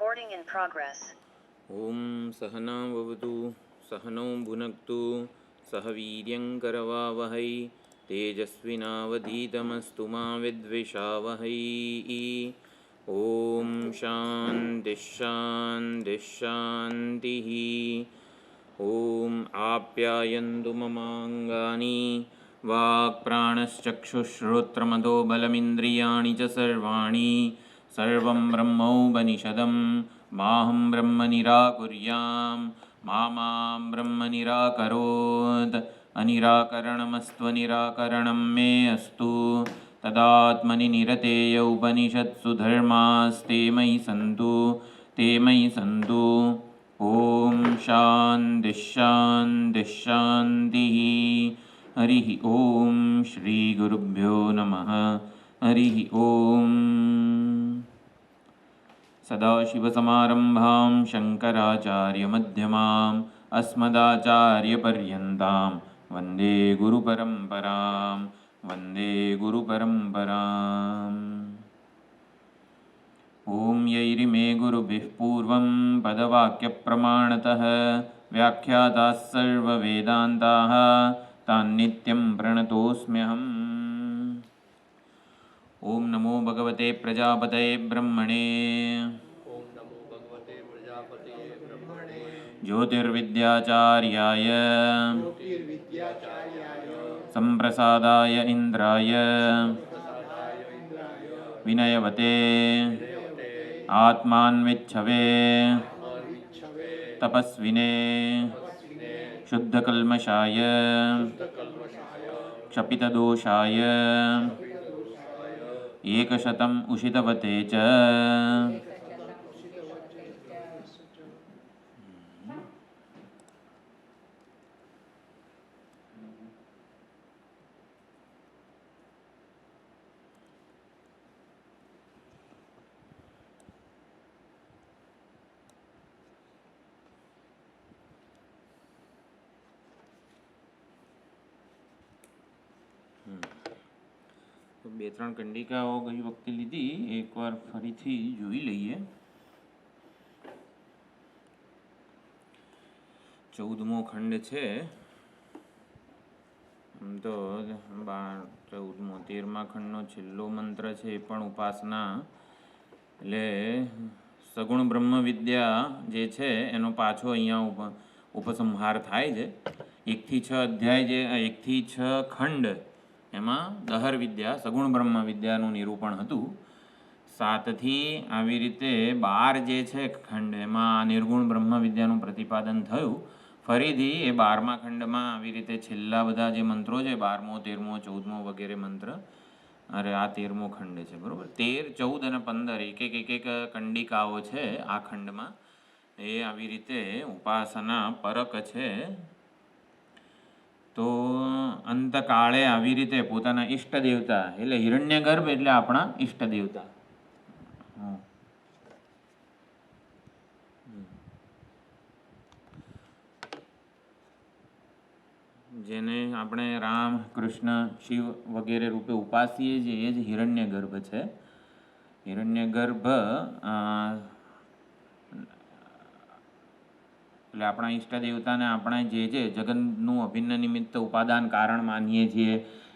Recording in progress. ओम सहना भवतु सहनौ भुनक्तु सह वीर्यङ्करवावहै तेजस्विनावधीतमस्तु मा विद्विषावहै। ओम शान्तिः शान्तिः शान्तिः। ओम आप्यायन्तु ममाङ्गानि वाक्प्राणश्चक्षुश्रोत्रमतो बलमिन्द्रियाणि च सर्वाणि सर्वं ब्रह्मोपनिषदं माहं ब्रह्म निराकुर्यां मा ब्रह्म निराकरोत्। अनिराकरणमस्त्वनिराकरणं मे अस्तु तदात्मनि निरतेय उपनिषत्सु धर्मास्ते मयि सन्तु ते मयि सन्तु। ओम शान्तिः शान्तिः शान्तिः। हरिः ओम श्री गुरुभ्यो नमः। हरिः ओम। सदाशिवसमारम्भां शङ्कराचार्यमध्यमाम् अस्मदाचार्यपर्यन्तां वन्दे गुरुपरम्परां वन्दे गुरुपरम्पराम्। ओम यैरिमे गुरुभिः पूर्वं पदवाक्यप्रमाणतः व्याख्याताः सर्ववेदान्ताः तान्नित्यं प्रणतोऽस्म्यहम्। ओम नमो भगवते प्रजापतये ब्रह्मणे ज्योतिर्विद्याचार्याय संप्रसादाय इंद्राय विनयवते आत्मान्विच्छवे तपस्विने शुद्धकल्मषाय क्षपितदोषाय एकशतम् उषितवते च। બે ત્રણ કંડિકાઓ ગઈ વખતે લીધી, એકવાર ફરીથી જોઈ લઈએ. 14મો ખંડ છે. આમ તો 14મો 13મા ખંડનો છેલ્લો મંત્ર છે એ પણ ઉપાસના, એટલે સગુણ બ્રહ્મ વિદ્યા જે છે એનો પાછો અહીંયા ઉપસંહાર થાય છે. 1 થી 6 અધ્યાય જે 1 થી 6 ખંડ એમાં દહર વિદ્યા સગુણ બ્રહ્મ વિદ્યાનું નિરૂપણ હતું. 7 થી આવી રીતે 12 જે છે ખંડ એમાં નિર્ગુણ બ્રહ્મ વિદ્યાનું પ્રતિપાદન થયું. ફરીથી એ 12મા ખંડમાં આવી રીતે છેલ્લા બધા જે મંત્રો છે 12મો 13મો 14મો વગેરે મંત્ર, અરે આ 13મો ખંડ છે બરાબર. 13, 14 અને 15 એક કંડિકાઓ છે આ ખંડમાં. એ આવી રીતે ઉપાસના પરક છે. તો અંતકાળે આવી રીતે પોતાના ઈષ્ટ દેવતા એટલે હિરણ્યગર્ભ એટલે આપણા ઈષ્ટ દેવતા, જેને આપણે રામ કૃષ્ણ શિવ વગેરે રૂપે ઉપાસીએ છીએ એ જ હિરણ્યગર્ભ છે. હિરણ્યગર્ભ એટલે આપણા ઈષ્ટ દેવતાને આપણે જે જગતનું અભિન્ન નિમિત્ત ઉપાદાન કારણ માનીએ છીએ,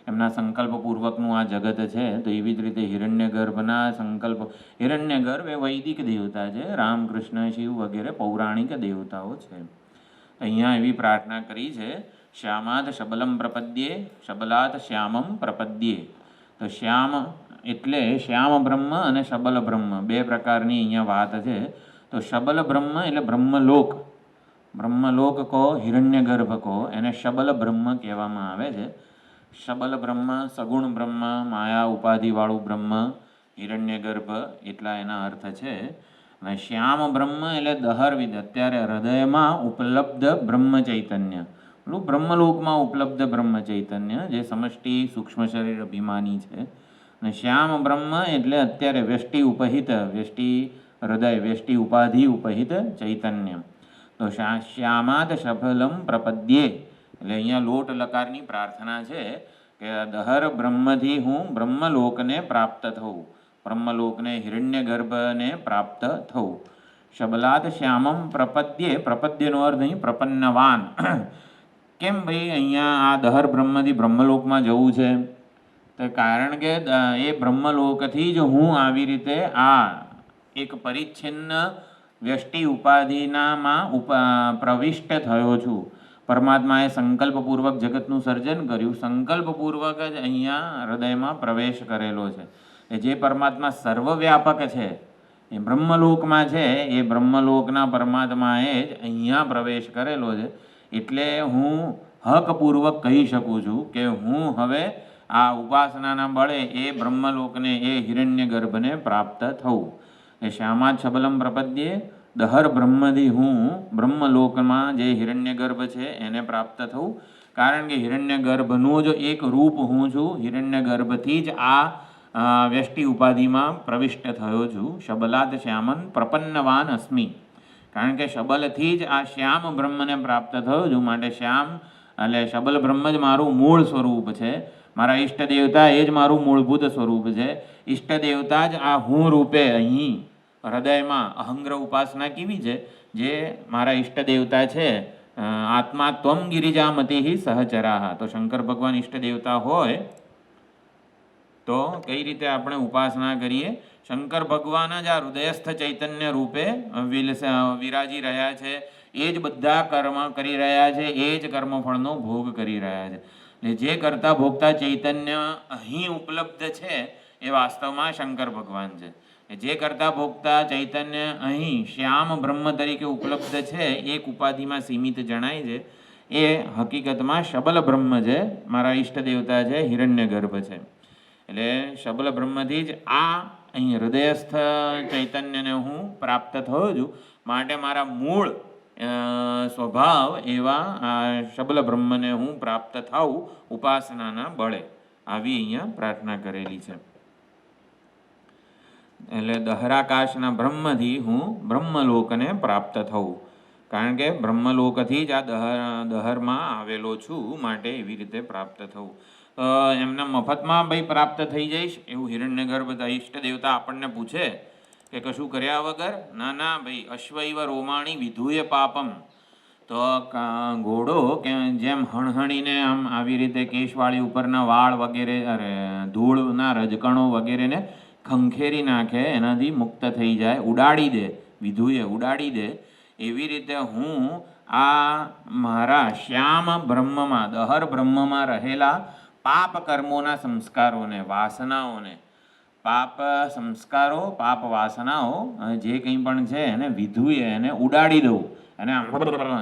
એમના સંકલ્પપૂર્વકનું આ જગત છે. તો એવી જ રીતે હિરણ્યગર્ભના સંકલ્પ, હિરણ્યગર્ભ એ વૈદિક દેવતા છે, રામ કૃષ્ણ શિવ વગેરે પૌરાણિક દેવતાઓ છે. અહીંયા એવી પ્રાર્થના કરી છે, શ્યામાદ શબલમ પ્રપદ્યે શબલાત શ્યામમ પ્રપદ્યે. તો શ્યામ એટલે શ્યામ બ્રહ્મ અને શબલ બ્રહ્મ બે પ્રકારની અહીંયા વાત છે. તો શબલ બ્રહ્મ એટલે બ્રહ્મલોક, બ્રહ્મલોક કહો હિરણ્યગર્ભ કહો એને શબલ બ્રહ્મ કહેવામાં આવે છે. શબલ બ્રહ્મ સગુણ બ્રહ્મ, માયા ઉપાધિવાળું બ્રહ્મ, હિરણ્યગર્ભ એટલા એના અર્થ છે. અને શ્યામ બ્રહ્મ એટલે દહરવિદ, અત્યારે હૃદયમાં ઉપલબ્ધ બ્રહ્મ ચૈતન્ય, પેલું બ્રહ્મલોકમાં ઉપલબ્ધ બ્રહ્મ ચૈતન્ય જે સમષ્ટિ સૂક્ષ્મ શરીર અભિમાની છે. અને શ્યામ બ્રહ્મ એટલે અત્યારે વ્યષ્ટિ ઉપહિત, વ્યષ્ટિ હૃદય વ્યષ્ટિ ઉપાધિ ઉપહિત ચૈતન્ય. તો શ્યામાદ શફલમ પ્રપદ્યે એટલે અહીંયા લોટ લકારની પ્રાર્થના છે કે દહર બ્રહ્મથી હું બ્રહ્મલોકને પ્રાપ્ત થવું, બ્રહ્મલોકને હિરણ્યગર્ભને પ્રાપ્ત થવું. શબલાદ શ્યામમ પ્રપદ્યે, પ્રપદ્યનો અર્થ અહીં પ્રપન્નવાન. કેમ ભાઈ અહીંયા આ દહર બ્રહ્મથી બ્રહ્મલોકમાં જવું છે? તો કારણ કે એ બ્રહ્મલોકથી જ હું આવી રીતે આ એક પરિચ્છિન્ન વ્યષ્ટિ ઉપાધિનામાં પ્રવિષ્ટ થયો છું. પરમાત્માએ સંકલ્પપૂર્વક જગતનું સર્જન કર્યું, સંકલ્પપૂર્વક જ અહીંયા હૃદયમાં પ્રવેશ કરેલો છે. જે પરમાત્મા સર્વવ્યાપક છે, એ બ્રહ્મલોકમાં છે, એ બ્રહ્મલોકના પરમાત્માએ જ અહીંયા પ્રવેશ કરેલો છે. એટલે હું હકપૂર્વક કહી શકું છું કે હું હવે આ ઉપાસનાના બળે એ બ્રહ્મલોકને, એ હિરણ્ય ગર્ભને પ્રાપ્ત થવું. એ શ્યામાત છબલમ પ્રપદ્યે, દહર બ્રહ્મથી હું બ્રહ્મલોકમાં જે હિરણ્ય ગર્ભ છે એને પ્રાપ્ત થવું. કારણ કે હિરણ્ય ગર્ભનું જ એક રૂપ હું છું. હિરણ્ય ગર્ભથી જ આ વ્યષ્ટિ ઉપાધિમાં પ્રવિષ્ટ થયો છું. શબલાત શ્યામન પ્રપન્નવાન અસ્મિ. કારણ કે શબલથી જ આ શ્યામ બ્રહ્મને પ્રાપ્ત થયો છું. માટે શ્યામ એટલે શબલ બ્રહ્મ જ મારું મૂળ સ્વરૂપ છે. મારા ઈષ્ટ દેવતા એ જ મારું મૂળભૂત સ્વરૂપ છે. ઈષ્ટ દેવતા જ આ હું રૂપે અહીં હૃદયમાં અહંગ્ર ઉપાસના કેવી છે? જે મારા ઈષ્ટ દેવતા છે, આત્મા ત્વમ ગિરિજામતી સહચરાહ. તો શંકર ભગવાન ઈષ્ટ દેવતા હોય તો કઈ રીતે આપણે ઉપાસના કરીએ? શંકર ભગવાન જ આ હૃદયસ્થ ચૈતન્ય રૂપે વિરાજી રહ્યા છે. એ જ બધા કર્મ કરી રહ્યા છે, એ જ કર્મફળનો ભોગ કરી રહ્યા છે. જે કરતા ભોગતા ચૈતન્ય અહીં ઉપલબ્ધ છે એ વાસ્તવમાં શંકર ભગવાન છે. જે કરતા ભોગતા ચૈતન્ય અહીં શ્યામ બ્રહ્મ તરીકે ઉપલબ્ધ છે, એક ઉપાધિમાં સીમિત જણાય છે, એ હકીકતમાં શબલ બ્રહ્મ છે, મારા ઈષ્ટ દેવતા છે, હિરણ્ય ગર્ભ છે. એટલે શબલ બ્રહ્મથી જ આ અહીં હૃદયસ્થ ચૈતન્યને હું પ્રાપ્ત થયો છું. માટે મારા મૂળ સ્વભાવ એવા આ શબલ બ્રહ્મને હું પ્રાપ્ત થાઉં ઉપાસનાના બળે. આવી અહીંયા પ્રાર્થના કરેલી છે. એટલે દહરાકાશના બ્રહ્મથી હું બ્રહ્મલોકને પ્રાપ્ત થવું. કારણ કે બ્રહ્મલોકથી જ આ દહરમાં આવેલો છું, માટે એવી રીતે પ્રાપ્ત થવું. એમના મફતમાં ભાઈ પ્રાપ્ત થઈ જઈશ એવું હિરણ્યગર્ભ ઈષ્ટ દેવતા આપણને પૂછે કે કશું કર્યા વગર? ના ના ભાઈ, અશ્વૈવ રોમાણી વિધુય પાપમ. તો ઘોડો કે જેમ હણહણીને આમ આવી રીતે કેશવાળી ઉપરના વાળ વગેરે, અરે ધૂળના રજકણો વગેરેને ખંખેરી નાખે, એનાથી મુક્ત થઈ જાય, ઉડાડી દે, વિધુએ ઉડાડી દે. એવી રીતે હું આ મારા શ્યામ બ્રહ્મમાં, દહર બ્રહ્મમાં રહેલા પાપ કર્મોના સંસ્કારોને, વાસનાઓને, પાપ સંસ્કારો, પાપ વાસનાઓ જે કંઈ પણ છે એને વિધુએ, એને ઉડાડી દઉં, અને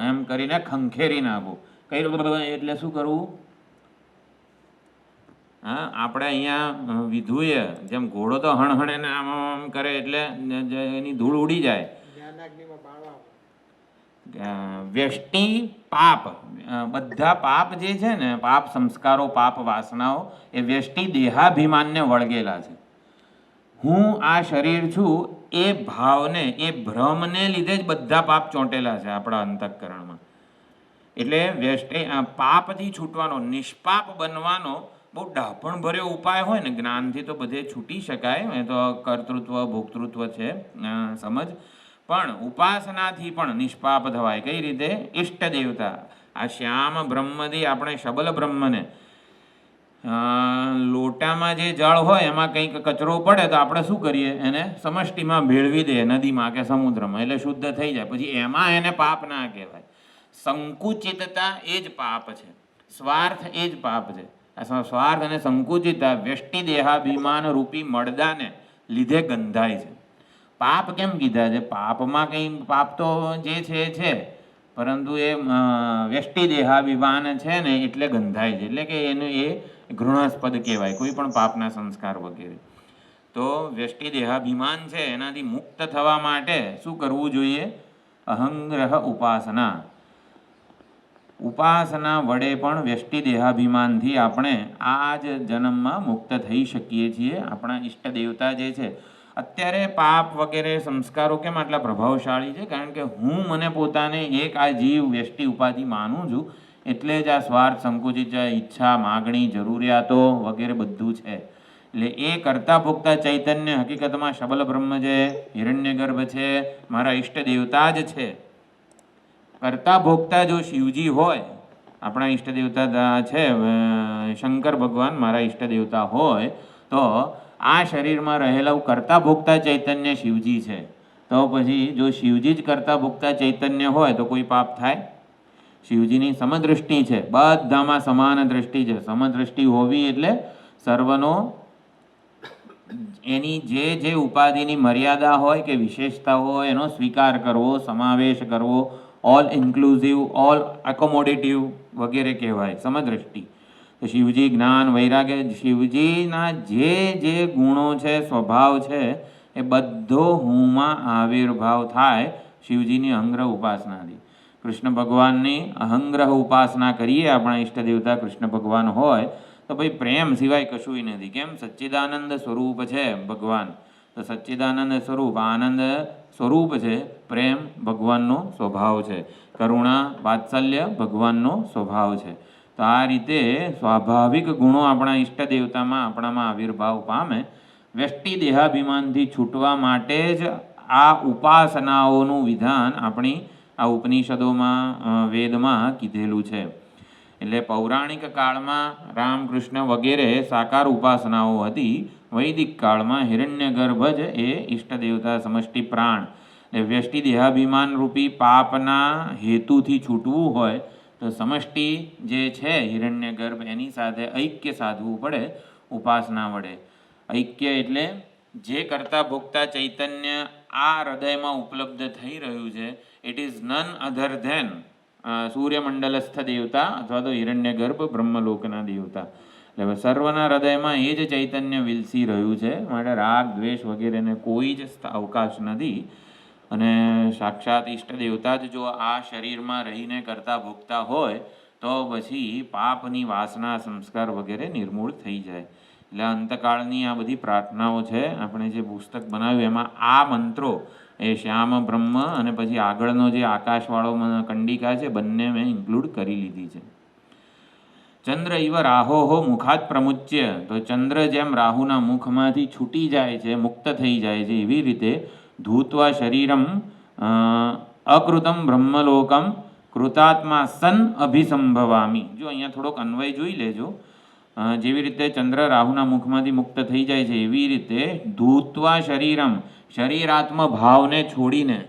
એમ કરીને ખંખેરી નાખું. કઈ એટલે શું કરવું? હા, આપણે અહીંયા વિધુએ જેમ ઘોડો તો હણહણે ને આમ કરે એટલે એની ધૂળ ઉડી જાય. વ્યષ્ટિ પાપ, બધા પાપ જે છે ને, પાપ સંસ્કારો, પાપ વાસનાઓ, એ વ્યષ્ટિ દેહાભિમાનને વળગેલા છે. હું આ શરીર છું એ ભાવને, એ ભ્રમને લીધે જ બધા પાપ ચોંટેલા છે આપણા અંતઃકરણમાં. એટલે વ્યષ્ટિ પાપથી છૂટવાનો, નિષ્પાપ બનવાનો બહુ ડાપણભર્યો ઉપાય હોય ને, જ્ઞાનથી તો બધે છૂટી શકાય, એ તો કર્તૃત્વ ભોક્તૃત્વ છે સમજ. પણ ઉપાસનાથી પણ નિષ્પાપ થવાય. કઈ રીતે? ઈષ્ટ દેવતા આ શ્યામ બ્રહ્મથી આપણે શબલ બ્રહ્મને, લોટામાં જે જળ હોય એમાં કંઈક કચરો પડે તો આપણે શું કરીએ? એને સમષ્ટિમાં ભેળવી દે, નદીમાં કે સમુદ્રમાં, એટલે શુદ્ધ થઈ જાય. પછી એમાં એને પાપ ના કહેવાય. સંકુચિતતા એ જ પાપ છે, સ્વાર્થ એ જ પાપ છે. સ્વાર્થ અને સંકુચિતતા વ્યષ્ટિ દેહાભિમાન રૂપી મળદાને લીધે ગંધાય છે. પાપ કેમ કીધા છે? પાપમાં કંઈ પાપ તો જે છે, પરંતુ એ વ્યષ્ટિ દેહાભિમાન છે ને એટલે ગંધાય છે. એટલે કે એનું એ ઘૃણાસ્પદ કહેવાય, કોઈ પણ પાપના સંસ્કાર વગેરે. તો વ્યષ્ટિ દેહાભિમાન છે એનાથી મુક્ત થવા માટે શું કરવું જોઈએ? અહંગ્રહ ઉપાસના. ઉપાસના વડે પણ વ્યષ્ટિ દેહાભિમાનથી આપણે આ જ જન્મમાં મુક્ત થઈ શકીએ છીએ. આપણા ઈષ્ટ દેવતા જે છે, અત્યારે પાપ વગેરે સંસ્કારો કેમ આટલા પ્રભાવશાળી છે? કારણ કે હું મને પોતાને એક આ જીવ વ્યષ્ટિ ઉપાધિ માનું છું, એટલે જ આ સ્વાર્થ, સંકુચિત ઈચ્છા, માગણી, જરૂરિયાતો વગેરે બધું છે. એટલે એ કરતા ભોગતા ચૈતન્ય હકીકતમાં શબલ બ્રહ્મ છે, હિરણ્યગર્ભ છે, મારા ઈષ્ટ દેવતા જ છે. કરતા ભોગતા જો શિવજી હોય, આપણા ઈષ્ટ દેવતા છે શંકર ભગવાન મારા ઈષ્ટ દેવતા હોય, તો આ શરીરમાં રહેલા કરતા ભોગતા ચૈતન્ય શિવજી છે. તો પછી જો શિવજી જ કરતા ભોગતા ચૈતન્ય હોય તો કોઈ પાપ થાય? શિવજીની સમદ્રષ્ટિ છે, બધામાં સમાન દ્રષ્ટિ છે. સમદ્રષ્ટિ હોવી એટલે સર્વનો એની જે જે ઉપાધિની મર્યાદા હોય કે વિશેષતા હોય એનો સ્વીકાર કરવો, સમાવેશ કરવો, ઓલ ઇન્ક્લુઝિવ, ઓલ એકોમોડેટિવ વગેરે કહેવાય સમદ્રષ્ટિ. તો શિવજી જ્ઞાન, વૈરાગ્ય, શિવજીના જે જે ગુણો છે, સ્વભાવ છે, એ બધો હુંમાં આવિર્ભાવ થાય શિવજીની અંગ્રહ ઉપાસનાથી. કૃષ્ણ ભગવાનની અહંગ્રહ ઉપાસના કરીએ, આપણા ઈષ્ટ દેવતા કૃષ્ણ ભગવાન હોય, તો ભાઈ પ્રેમ સિવાય કશું નથી. કેમ? સચ્ચિદાનંદ સ્વરૂપ છે ભગવાન. તો સચ્ચિદાનંદ સ્વરૂપ, આનંદ સ્વરૂપ છે. પ્રેમ ભગવાનનો સ્વભાવ છે. કરુણા, વાત્સલ્ય ભગવાનનો સ્વભાવ છે. તો આ રીતે સ્વાભાવિક ગુણો આપણા ઈષ્ટ દેવતામાં આપણામાં આવિર્ભાવ પામે. વ્યષ્ટિ દેહાભિમાનથી છૂટવા માટે જ આ ઉપાસનાઓનું વિધાન આપણી આ ઉપનિષદોમાં, વેદમાં કીધેલું છે. એટલે પૌરાણિક કાળમાં રામકૃષ્ણ વગેરે સાકાર ઉપાસનાઓ હતી. વૈદિક કાળમાં હિરણ્યગર્ભ જ એ ઈષ્ટ દેવતા સમષ્ટિ પ્રાણ. એટલે વ્યષ્ટિ દેહાભિમાન રૂપી પાપના હેતુથી છૂટવું હોય તો સમષ્ટિ જે છે હિરણ્યગર્ભ એની સાથે ઐક્ય સાધવું પડે ઉપાસના વડે. ઐક્ય એટલે જે કરતા ભોગતા ચૈતન્ય આ હૃદયમાં ઉપલબ્ધ થઈ રહ્યું છે, it is none other than સૂર્યમંડલસ્થ દેવતા અથવા તો હિરણ્યગર્ભ બ્રહ્મલોકના દેવતા. એટલે સર્વના હૃદયમાં એ જ ચૈતન્ય વિલસી રહ્યું છે. માટે રાગ, દ્વેષ વગેરેને કોઈ જ અવકાશ નથી. અને સાક્ષાત ઈષ્ટ દેવતા જ જો આ શરીરમાં રહીને કરતા ભોગતા હોય તો પછી પાપની વાસના, સંસ્કાર વગેરે નિર્મૂળ થઈ જાય. એટલે અંતકાળની આ બધી પ્રાર્થનાઓ છે, આપણે જે પુસ્તક બનાવ્યું એમાં આ મંત્રો, એ શ્યામ બ્રહ્મ અને પછી આગળનો જે આકાશવાળો કંડિકા છે, બંને મેં ઇન્ક્લુડ કરી લીધી છે. ચંદ્ર ઇવ રાહોહો મુખાત પ્રમુચ્ય. તો ચંદ્ર જેમ રાહુના મુખમાંથી છૂટી જાય છે, મુક્ત થઈ જાય છે, એવી રીતે ધૂત્વા શરીરમ અકૃતમ બ્રહ્મલોકમ કૃતાત્મા સન અભિસંભવામી. જો અહીંયા થોડોક અન્વય જોઈ લેજો. જેવી રીતે ચંદ્ર રાહુના મુખમાંથી મુક્ત થઈ જાય છે, એવી રીતે ધૂત્વા શરીરમ, શરીરાત્મ ભાવને છોડીને,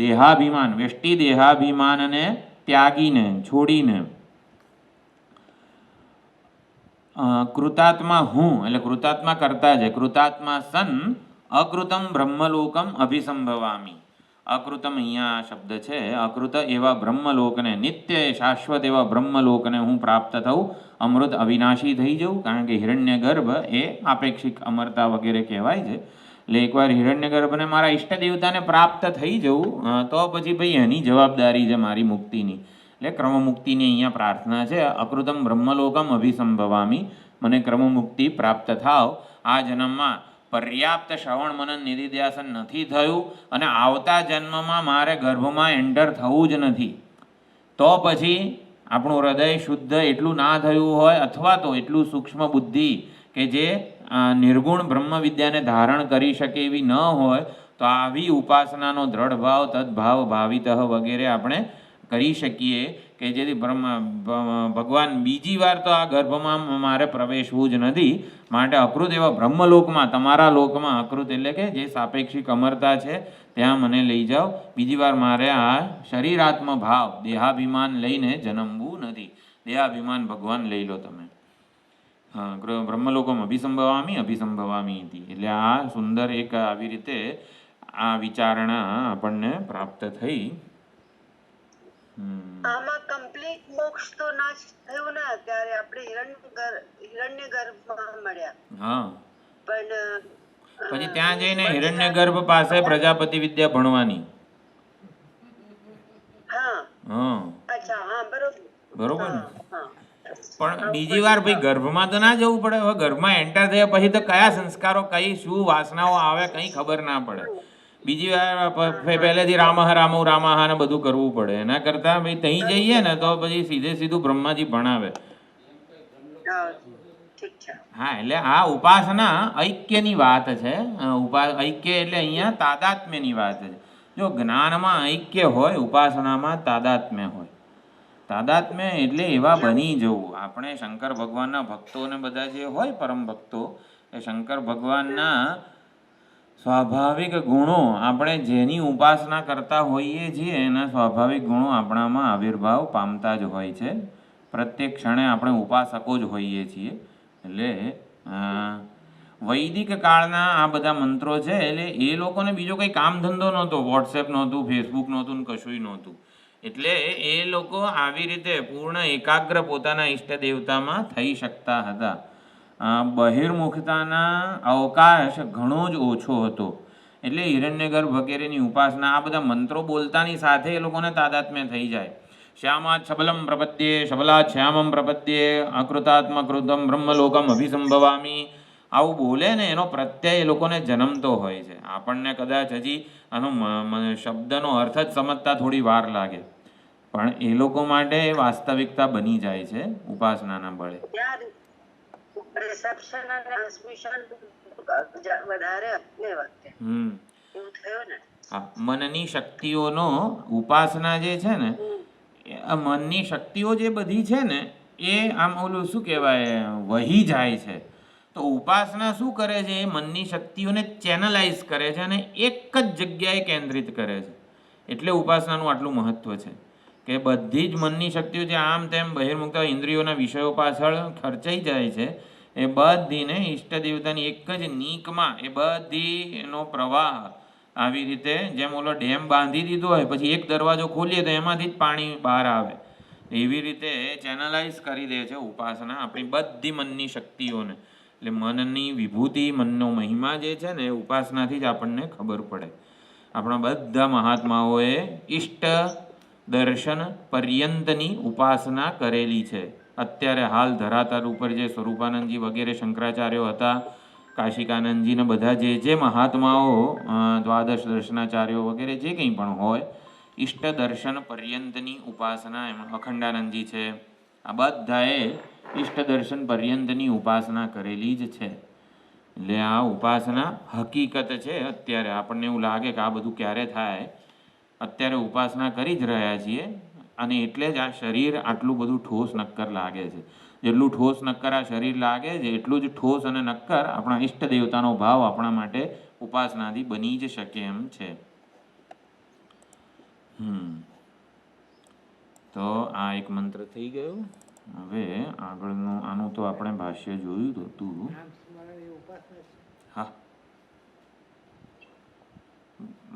દેહાભિમાન, વ્યષ્ટિ દેહાભિમાનને ત્યાગીને, છોડીને, કૃતાત્મા હું એટલે કૃતાત્મા કરતા છે, કૃતાત્મા સન અકૃતમ બ્રહ્મલોકમ અભિસંભવામી. અકૃતમ અહીંયા શબ્દ છે. અકૃત એવા બ્રહ્મલોકને, નિત્ય શાશ્વત એવા બ્રહ્મલોકને હું પ્રાપ્ત થઉં, અમૃત અવિનાશી થઈ જવું. કારણ કે હિરણ્યગર્ભ એ આપેક્ષિક અમરતા વગેરે કહેવાય છે. એટલે એકવાર હિરણ્યગર્ભને મારા ઈષ્ટ દેવતાને પ્રાપ્ત થઈ જવું તો પછી ભાઈ એની જવાબદારી છે મારી મુક્તિની. એટલે ક્રમમુક્તિની અહીંયા પ્રાર્થના છે. અકૃતમ બ્રહ્મલોકમ અભિસંભવામી, મને ક્રમમુક્તિ પ્રાપ્ત થાવ. આ જન્મમાં પર્યાપ્ત શ્રવણ મનન નિધિધ્યાસન નથી થયું અને આવતા જન્મમાં મારે ગર્ભમાં એન્ટર થવું જ નથી, તો પછી આપણું હૃદય શુદ્ધ એટલું ના થયું હોય અથવા તો એટલું સૂક્ષ્મ બુદ્ધિ કે જે નિર્ગુણ બ્રહ્મ વિદ્યાને ધારણ કરી શકે એવી ન હોય, તો આવી ઉપાસનાનો દ્રઢ ભાવ, તદભાવ, ભાવિતઃ વગેરે આપણે કરી શકીએ કે જેથી ભગવાન બીજી વાર તો આ ગર્ભમાં મારે પ્રવેશવું જ નથી. માટે અકૃત એવા બ્રહ્મલોકમાં, તમારા લોકમાં, અકૃત એટલે કે જે સાપેક્ષિક અમરતા છે ત્યાં મને લઈ જાઓ. બીજી વાર મારે આ શરીરાત્મ ભાવ, દેહાભિમાન લઈને જન્મવું નથી. દેહાભિમાન ભગવાન લઈ લો તમે. હા, બ્રહ્મલોકમ અભિસંભવામી અભિસંભવામી હતી. એટલે આ સુંદર એક આવી રીતે આ વિચારણા આપણને પ્રાપ્ત થઈ. આમાં કમ્પ્લીટ મોક્ષ તો ના થયું ને, ત્યારે આપણે હિરણ્યગર્ભમાં મળ્યા. હા, પણ પછી ત્યાં જઈને હિરણ્યગર્ભ પાસે પ્રજાપતિ વિદ્યા ભણવાની. હા, હા, અચ્છા, હા, બરોબર ને. હા. પણ બીજી વાર ભાઈ ગર્ભમાં તો ના જવું પડે. હવે ગર્ભમાં એન્ટર થયા પછી તો કયા સંસ્કારો, કઈ શું વાસનાઓ આવે કંઈ ખબર ના પડે. બીજી વાર પહેલેથી રામઃ રામો રામઃ ને બધું કરવું પડે. એના કરતાં ભાઈ ત્યાં જઈએ ને તો પછી સીધે સીધું બ્રહ્માજી ભણાવે. ઠીક છે. હા, એટલે આ ઉપાસના ઐક્યની વાત છે. ઐક્ય એટલે અહીંયા તાદાત્મ્યની વાત છે. જો જ્ઞાનમાં ઐક્ય હોય, ઉપાસનામાં તાદાત્મ્ય હોય. તાદાત્મ્ય એટલે એવા બની જવું. આપણે શંકર ભગવાનના ભક્તોને બધા જે હોય પરમ ભક્તો, એ શંકર ભગવાનના સ્વાભાવિક ગુણો, આપણે જેની ઉપાસના કરતા હોઈએ છીએ એના સ્વાભાવિક ગુણો આપણામાં આવિર્ભાવ પામતા જ હોય છે. પ્રત્યેક ક્ષણે આપણે ઉપાસકો જ હોઈએ છીએ. એટલે વૈદિક કાળના આ બધા મંત્રો છે, એટલે એ લોકોને બીજો કંઈ કામ ધંધો નહોતો. વોટ્સએપ નહોતું, ફેસબુક નહોતું ને કશુંય નહોતું. એટલે એ લોકો આવી રીતે પૂર્ણ એકાગ્ર પોતાના ઈષ્ટ દેવતામાં થઈ શકતા હતા. બહિર્મુખતાના અવકાશ ઘણો જ ઓછો હતો. એટલે હિરણ્યગર્ભ વગેરેની ઉપાસના આ બધા મંત્રો બોલતાની સાથે એ લોકોને તાદાત્મ્ય થઈ જાય. શ્યામાત શબલમ પ્રપદ્યે શબલાત શ્યામમ પ્રપદ્યે અકૃતાત્મકૃતમ બ્રહ્મલોકમ અભિસંભવામી, આવું બોલે ને એનો પ્રત્યય એ લોકોને જન્મતો હોય છે. આપણને કદાચ હજી આનો શબ્દનો અર્થ જ સમજતા થોડી વાર લાગે, પણ એ લોકો માટે વાસ્તવિકતા બની જાય છે ઉપાસનાના બળે. રિસેપ્શન અને ટ્રાન્સમિશન વધારે ને વખતે એવું થયું ને. હા, મનની શક્તિઓનો ઉપાસના જે છે ને, મનની શક્તિઓ જે બધી છે ને એ આમ ઓલું શું કહેવાય, વહી જાય છે. તો ઉપાસના શું કરે છે, એ મનની શક્તિઓને ચેનલાઇઝ કરે છે અને એક જ જગ્યાએ કેન્દ્રિત કરે છે. એટલે ઉપાસનાનું આટલું મહત્વ છે કે બધી જ મનની શક્તિઓ જે આમ તેમ બહિર્મુક્ત ઇન્દ્રિયોના વિષયો પાછળ ખર્ચાઈ જાય છે, એ બધીને ઈષ્ટ દેવતાની એક જ નીકમાં એ બધી એનો પ્રવાહ આવી રીતે જેમ ઓલો ડેમ બાંધી દીધો હોય, પછી એક દરવાજો ખોલીએ તો એમાંથી જ પાણી બહાર આવે, એવી રીતે ચેનલાઇઝ કરી દે છે ઉપાસના આપણી બધી મનની શક્તિઓને. એટલે મનની વિભૂતિ, મનનો મહિમા જે છે ને એ ઉપાસનાથી જ આપણને ખબર પડે. આપણા બધા મહાત્માઓએ ઈષ્ટ દર્શન પર્યંતની ઉપાસના કરેલી છે. અત્યારે હાલ ધરાતલ ઉપર જે સ્વરૂપાનંદજી વગેરે શંકરાચાર્યો હતા, કાશિકાનંદજીને બધા જે મહાત્માઓ, દ્વાદશ દર્શનાચાર્યો વગેરે જે કંઈ પણ હોય, ઈષ્ટ દર્શન પર્યંતની ઉપાસના, એમાં અખંડાનંદજી છે, આ બધાએ ઈષ્ટ દર્શન પર્યંતની ઉપાસના કરેલી જ છે. એટલે આ ઉપાસના હકીકત છે. અત્યારે આપણને એવું લાગે કે આ બધું ક્યારે થાય, અત્યારે ઉપાસના કરી જ રહ્યા છીએ, અને એટલે જ આ શરીર આટલું બધું ઠોસ નક્કર લાગે છે. જેટલું ઠોસ નક્કર આ શરીર લાગે છે, એટલું જ ઠોસ અને નક્કર આપણા ઈષ્ટ દેવતાનો ભાવ આપણા માટે ઉપાસનાથી બની જ શકે એમ છે. તો આ એક મંત્ર થઈ ગયો. હવે આગળનું આનું તો આપણે ભાષ્ય જોયું હતું. હા,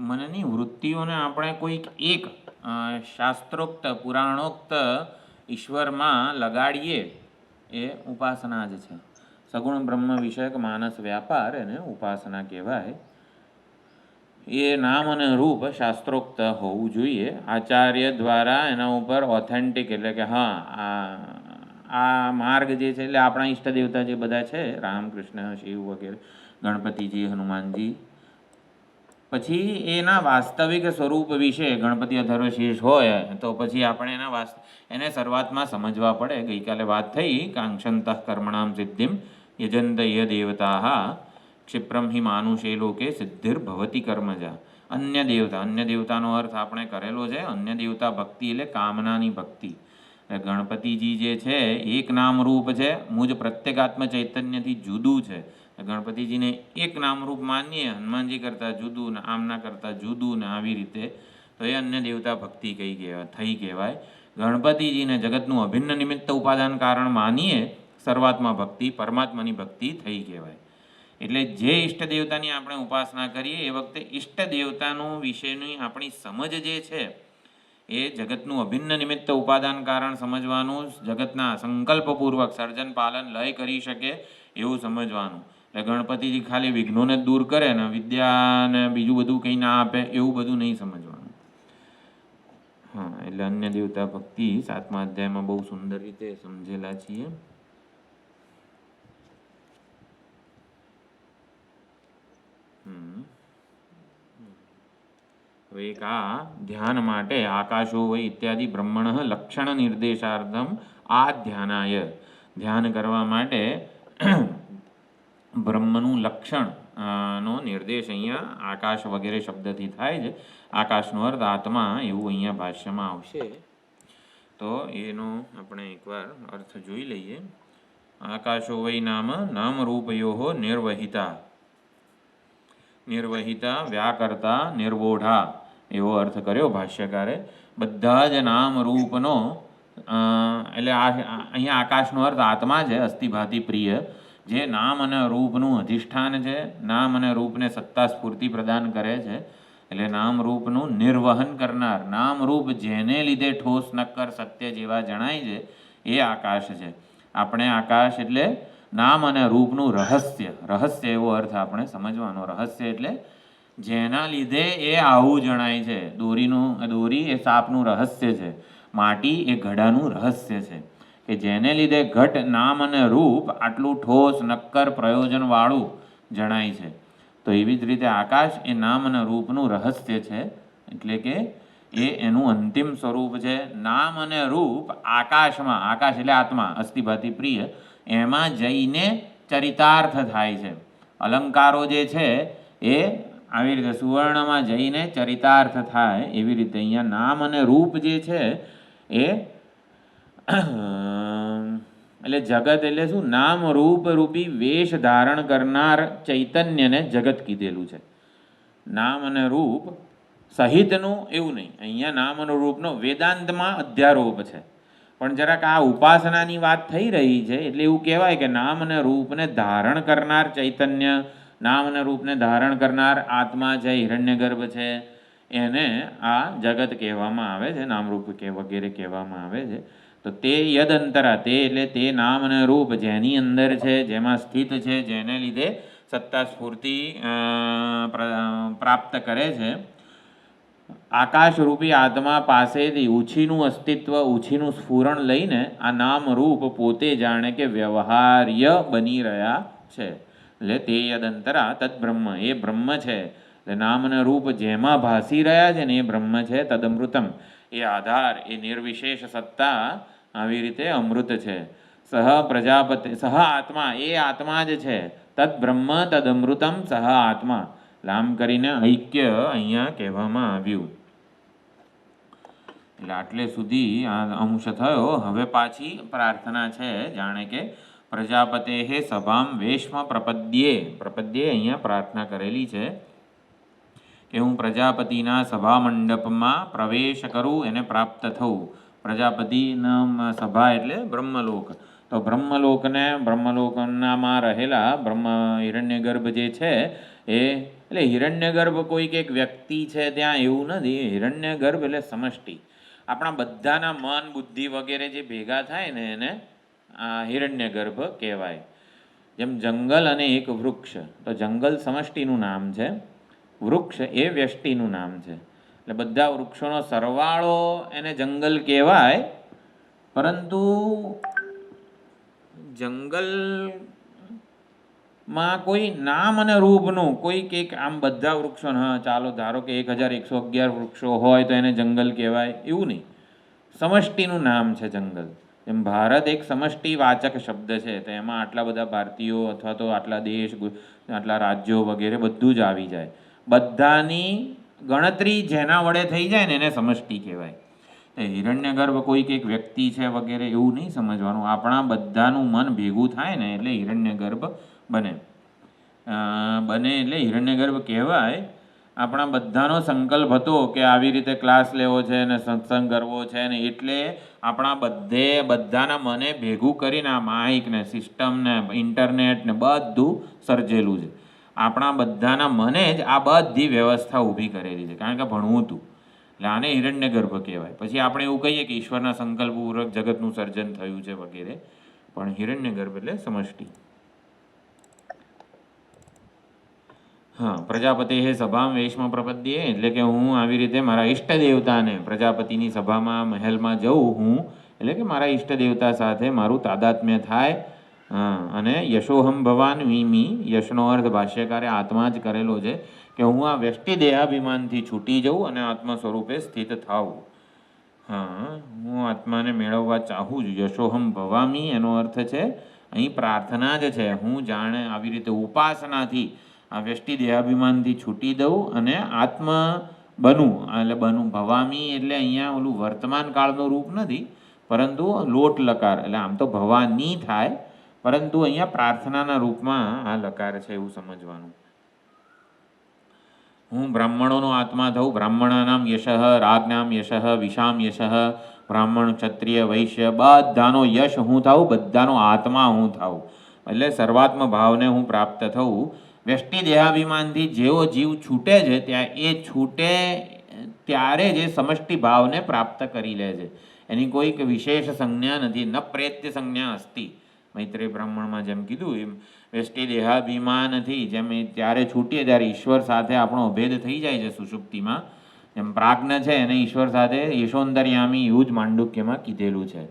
મનની વૃત્તિઓને આપણે કોઈક એક શાસ્ત્રોક્ત પુરાણોક્ત ઈશ્વરમાં લગાડીએ એ ઉપાસના જ છે. સગુણ બ્રહ્મ વિષયક માનસ વ્યાપાર એને ઉપાસના કહેવાય. એ નામ અને રૂપ શાસ્ત્રોક્ત હોવું જોઈએ. આચાર્ય દ્વારા એના ઉપર ઓથેન્ટિક, એટલે કે હા આ માર્ગ જે છે, એટલે આપણા ઈષ્ટ દેવતા જે બધા છે, રામકૃષ્ણ, શિવ વગેરે, ગણપતિજી, હનુમાનજી, પછી એના વાસ્તવિક સ્વરૂપ વિશે ગણપતિ અથર્વશીર્ષ હોય તો પછી આપણે એને શરૂઆતમાં સમજવા પડે. ગઈકાલે વાત થઈ કાંક્ષંતઃ કર્મણામ સિદ્ધિમ યજંત ય દેવતા ક્ષિપ્રમ હિ માનુષે લોકે સિદ્ધિર્ભવતી કર્મજા. અન્ય દેવતાનો અર્થ આપણે કરેલો છે. અન્ય દેવતા ભક્તિ એટલે કામનાની ભક્તિ. ગણપતિજી જે છે એક નામરૂપ છે, મુજ પ્રત્યેગાત્મ ચૈતન્યથી જુદું છે. ગણપતિજીને એક નામરૂપ માનીએ, હનુમાનજી કરતાં જુદું ને આમના કરતાં જુદું ને આવી રીતે, તો એ અન્ય દેવતા ભક્તિ થઈ કહેવાય. ગણપતિજીને જગતનું અભિન્ન નિમિત્ત ઉપાદાન કારણ માનીએ, સર્વાત્મા ભક્તિ, પરમાત્માની ભક્તિ થઈ કહેવાય. એટલે જે ઈષ્ટ દેવતાની આપણે ઉપાસના કરીએ એ વખતે ઈષ્ટ દેવતાનું વિશેની આપણી સમજ જે છે એ જગતનું અભિન્ન નિમિત્ત ઉપાદાન કારણ સમજવાનું, જગતના સંકલ્પપૂર્વક સર્જન પાલન લય કરી શકે એવું સમજવાનું. એટલે ગણપતિજી ખાલી વિઘ્નોને દૂર કરે ને વિદ્યા ને બીજું બધું કંઈ ના આપે એવું બધું નહીં સમજવાનું. હા, એટલે અન્ય દેવતા ભક્તિ 7મા અધ્યાયમાં બહુ સુંદર રીતે સમજેલા છીએ. એક આ ધ્યાન માટે આકાશો વય ઇત્યાદિ બ્રહ્મણ લક્ષણ નિર્દેશાર્થમ આ ધ્યાનાય, ધ્યાન કરવા માટે બ્રહ્મનું લક્ષણ નો નિર્દેશ અહીંયા આકાશ વગેરે શબ્દથી થાય છે. આકાશનો અર્થ આત્મા એવું અહીંયા ભાષ્યમાં આવશે. તો એનો આપણે એકવાર અર્થ જોઈ લઈએ. આકાશો વૈ નામ નામરૂપયો નિર્વહિતા. નિર્વહિતા વ્યાકર્તા નિર્વોઢા એવો અર્થ કર્યો ભાષ્યકારે. બધા જ નામ રૂપનો એટલે અહીંયા આકાશનો અર્થ આત્મા છે, અસ્થિભાતિ પ્રિય, જે નામ અને રૂપનું અધિષ્ઠાન છે, નામ અને રૂપને સત્તા સ્ફૂર્તિ પ્રદાન કરે છે. એટલે નામ રૂપનું નિર્વહન કરનાર, નામ રૂપ જેને લીધે ઠોસ નક્કર સત્ય જેવા જણાય છે એ આકાશ છે. આપણે આકાશ એટલે નામ અને રૂપનું રહસ્ય, રહસ્ય એવો અર્થ આપણે સમજવાનો. રહસ્ય એટલે જેના લીધે એ આવું જણાય છે. દોરી એ સાપનું રહસ્ય છે, માટી એ ઘડાનું રહસ્ય છે, કે જેને લીધે ઘટ નામ અને રૂપ આટલું ઠોસ નક્કર પ્રયોજનવાળું જણાય છે. તો એવી જ રીતે આકાશ એ નામ અને રૂપનું રહસ્ય છે, એટલે કે એ એનું અંતિમ સ્વરૂપ છે. નામ અને રૂપ આકાશમાં, આકાશ એટલે આત્મા, અસ્થિભાતિ પ્રિય, એમાં જઈને ચરિતાર્થ થાય છે. અલંકારો જે છે એ આવી રીતે સુવર્ણમાં જઈને ચરિતાર્થ થાય, એવી રીતે અહીંયા નામ અને રૂપ જે છે એ એટલે જગત એટલે શું? નામ રૂપ રૂપી વેશ ધારણ કરનાર ચૈતન્યને જગત કીધેલું છે. નામ અને રૂપ સહિતનું એવું નહીં. અહીંયા નામ અને રૂપનો વેદાંતમાં અધ્યારોપ છે, પણ જરાક આ ઉપાસનાની વાત થઈ રહી છે એટલે એવું કહેવાય કે નામ અને રૂપને ધારણ કરનાર ચૈતન્ય, નામ અને રૂપને ધારણ કરનાર આત્મા છે, હિરણ્યગર્ભ છે, એને આ જગત કહેવામાં આવે છે, નામરૂપ વગેરે કહેવામાં આવે છે. તો તે યદંતરા, તે એટલે તે નામ અને રૂપ જેની અંદર છે, જેમાં સ્થિત છે, જેને લીધે સત્તા સ્ફૂર્તિ પ્રાપ્ત કરે છે. આકાશરૂપી આત્મા પાસેથી ઉછીનું અસ્તિત્વ, ઉછીનું સ્ફુરણ લઈને આ નામ રૂપ પોતે જાણે કે વ્યવહાર્ય બની રહ્યા છે. એટલે તે યદંતરા તદ્બ્રહ્મ, એ બ્રહ્મ છે. એટલે નામ અને રૂપ જેમાં ભાસી રહ્યા છે ને એ બ્રહ્મ છે. તદમૃતમ, એ આધાર, એ નિર્વિશેષ સત્તા આવી રીતે અમૃત છે. સહ પ્રજાપતિ, સહ આત્મા, એ આત્મા જ છે. તદ્બ્રહ્મ તદમૃતમ સહ આત્મા, લામ કરીને ઐક્ય અહીંયા કહેવામાં આવ્યું. એટલે આટલે સુધી આ અંશ થયો. હવે પાછી પ્રાર્થના છે, જાણે કે પ્રજાપતે હે સભામ વેશમાં પ્રપદ્યે. પ્રપદ્યે અહીંયા પ્રાર્થના કરેલી છે કે હું પ્રજાપતિના સભા મંડપમાં પ્રવેશ કરું, એને પ્રાપ્ત થવું. પ્રજાપતિના સભા એટલે બ્રહ્મલોક. તો બ્રહ્મલોકનામાં રહેલા બ્રહ્મ હિરણ્યગર્ભ જે છે એ, એટલે હિરણ્યગર્ભ કોઈક એક વ્યક્તિ છે ત્યાં એવું નથી. હિરણ્યગર્ભ એટલે સમષ્ટિ. આપણા બધાના મન, બુદ્ધિ વગેરે જે ભેગા થાય ને એને હિરણ્યગર્ભ કહેવાય. જેમ જંગલ અને એક વૃક્ષ, તો જંગલ સમષ્ટિનું નામ છે, વૃક્ષ એ વ્યષ્ટિનું નામ છે. એટલે બધા વૃક્ષોનો સરવાળો એને જંગલ કહેવાય, પરંતુ જંગલમાં કોઈ નામ અને રૂપનું કોઈક એક આમ બધા વૃક્ષો, હા ચાલો ધારો કે 1111 વૃક્ષો હોય તો એને જંગલ કહેવાય, એવું નહીં. સમષ્ટિનું નામ છે જંગલ. એમ ભારત એક સમષ્ટિવાચક શબ્દ છે, તો એમાં આટલા બધા ભારતીયો અથવા તો આટલા દેશ, આટલા રાજ્યો વગેરે બધું જ આવી જાય. બધાની ગણતરી જેના વડે થઈ જાય ને એને સમષ્ટિ કહેવાય. હિરણ્યગર્ભ કોઈક એક વ્યક્તિ છે વગેરે એવું નહીં સમજવાનું. આપણા બધાનું મન ભેગું થાય ને એટલે હિરણ્યગર્ભ બને. એટલે હિરણ્યગર્ભ કહેવાય. આપણા બધાનો સંકલ્પ હતો કે આવી રીતે ક્લાસ લેવો છે ને સત્સંગ કરવો છે ને, એટલે આપણા બધાના મને ભેગું કરીને આ માઇક ને સિસ્ટમ ને ઇન્ટરનેટ ને બધું સર્જેલું છે. આપણા બધાના મને જ આ બધી વ્યવસ્થા ઊભી કરેલી છે, કારણ કે ભણવું હતું. એટલે આને હિરણ્યગર્ભ કહેવાય. પછી આપણે એવું કહીએ કે ઈશ્વરના સંકલ્પપૂર્વક જગતનું સર્જન થયું છે વગેરે, પણ હિરણ્યગર્ભ એટલે સમષ્ટિ. હા, પ્રજાપતિ હે સભામાં વેશમાં પ્રપદ્યે, એટલે કે હું આવી રીતે મારા ઈષ્ટ દેવતાને, પ્રજાપતિની સભામાં મહેલમાં જઉં હું, એટલે કે મારા ઈષ્ટ દેવતા સાથે મારું તાદાત્મ્ય થાય. અને યશોહમ ભવાન મીમી, યશનો અર્થ ભાષ્યકારે આત્મા જ કરેલો છે, કે હું આ વ્યષ્ટિ દેહાભિમાનથી છૂટી જઉં અને આત્મ સ્વરૂપે સ્થિત થાઉં. હા, હું આત્માને મેળવવા ચાહું છું. યશોહમ ભવામી એનો અર્થ છે અહીં પ્રાર્થના જ છે. હું જાણે આવી રીતે ઉપાસનાથી આ વ્યષ્ટિ દેહાભિમાનથી છૂટી દઉં અને આત્મ બનું. એટલે બનું ભવામી એટલે અહીંયા ઓલું વર્તમાન કાળનું રૂપ નથી, પરંતુ લોટ લકાર, એટલે આમ તો ભવાની થાય, પરંતુ અહીંયા પ્રાર્થનાના રૂપમાં આ લકાર છે એવું સમજવાનું. હું બ્રાહ્મણોનો આત્મા થઉં. બ્રાહ્મણાનામ યશ, રાજ્ઞામ યશ, વિષામ યશ, બ્રાહ્મણ ક્ષત્રિય વૈશ્ય બધાનો યશ હું થાઉં, બધાનો આત્મા હું થાઉં. એટલે સર્વાત્મ ભાવને હું પ્રાપ્ત થઉં. વ્યષ્ટિ દેહાભિમાનથી જેવો જીવ છૂટે છે ત્યાં એ છૂટે ત્યારે જે સમષ્ટિ ભાવને પ્રાપ્ત કરી લે છે. એની કોઈક વિશેષ સંજ્ઞા નથી. ન પ્રેત્ય સંજ્ઞા અસ્તિ. મૈત્રેય બ્રાહ્મણમાં જેમ કીધું એમ વ્યષ્ટિ દેહાભિમાનથી જેમ ત્યારે છૂટીએ ત્યારે ઈશ્વર સાથે આપણો અભેદ થઈ જાય છે સુષુપ્તિમાં. એમ પ્રાજ્ઞ છે એને ઈશ્વર સાથે યશોંતર્યામી એવું જ માંડુક્યમાં કીધેલું છે.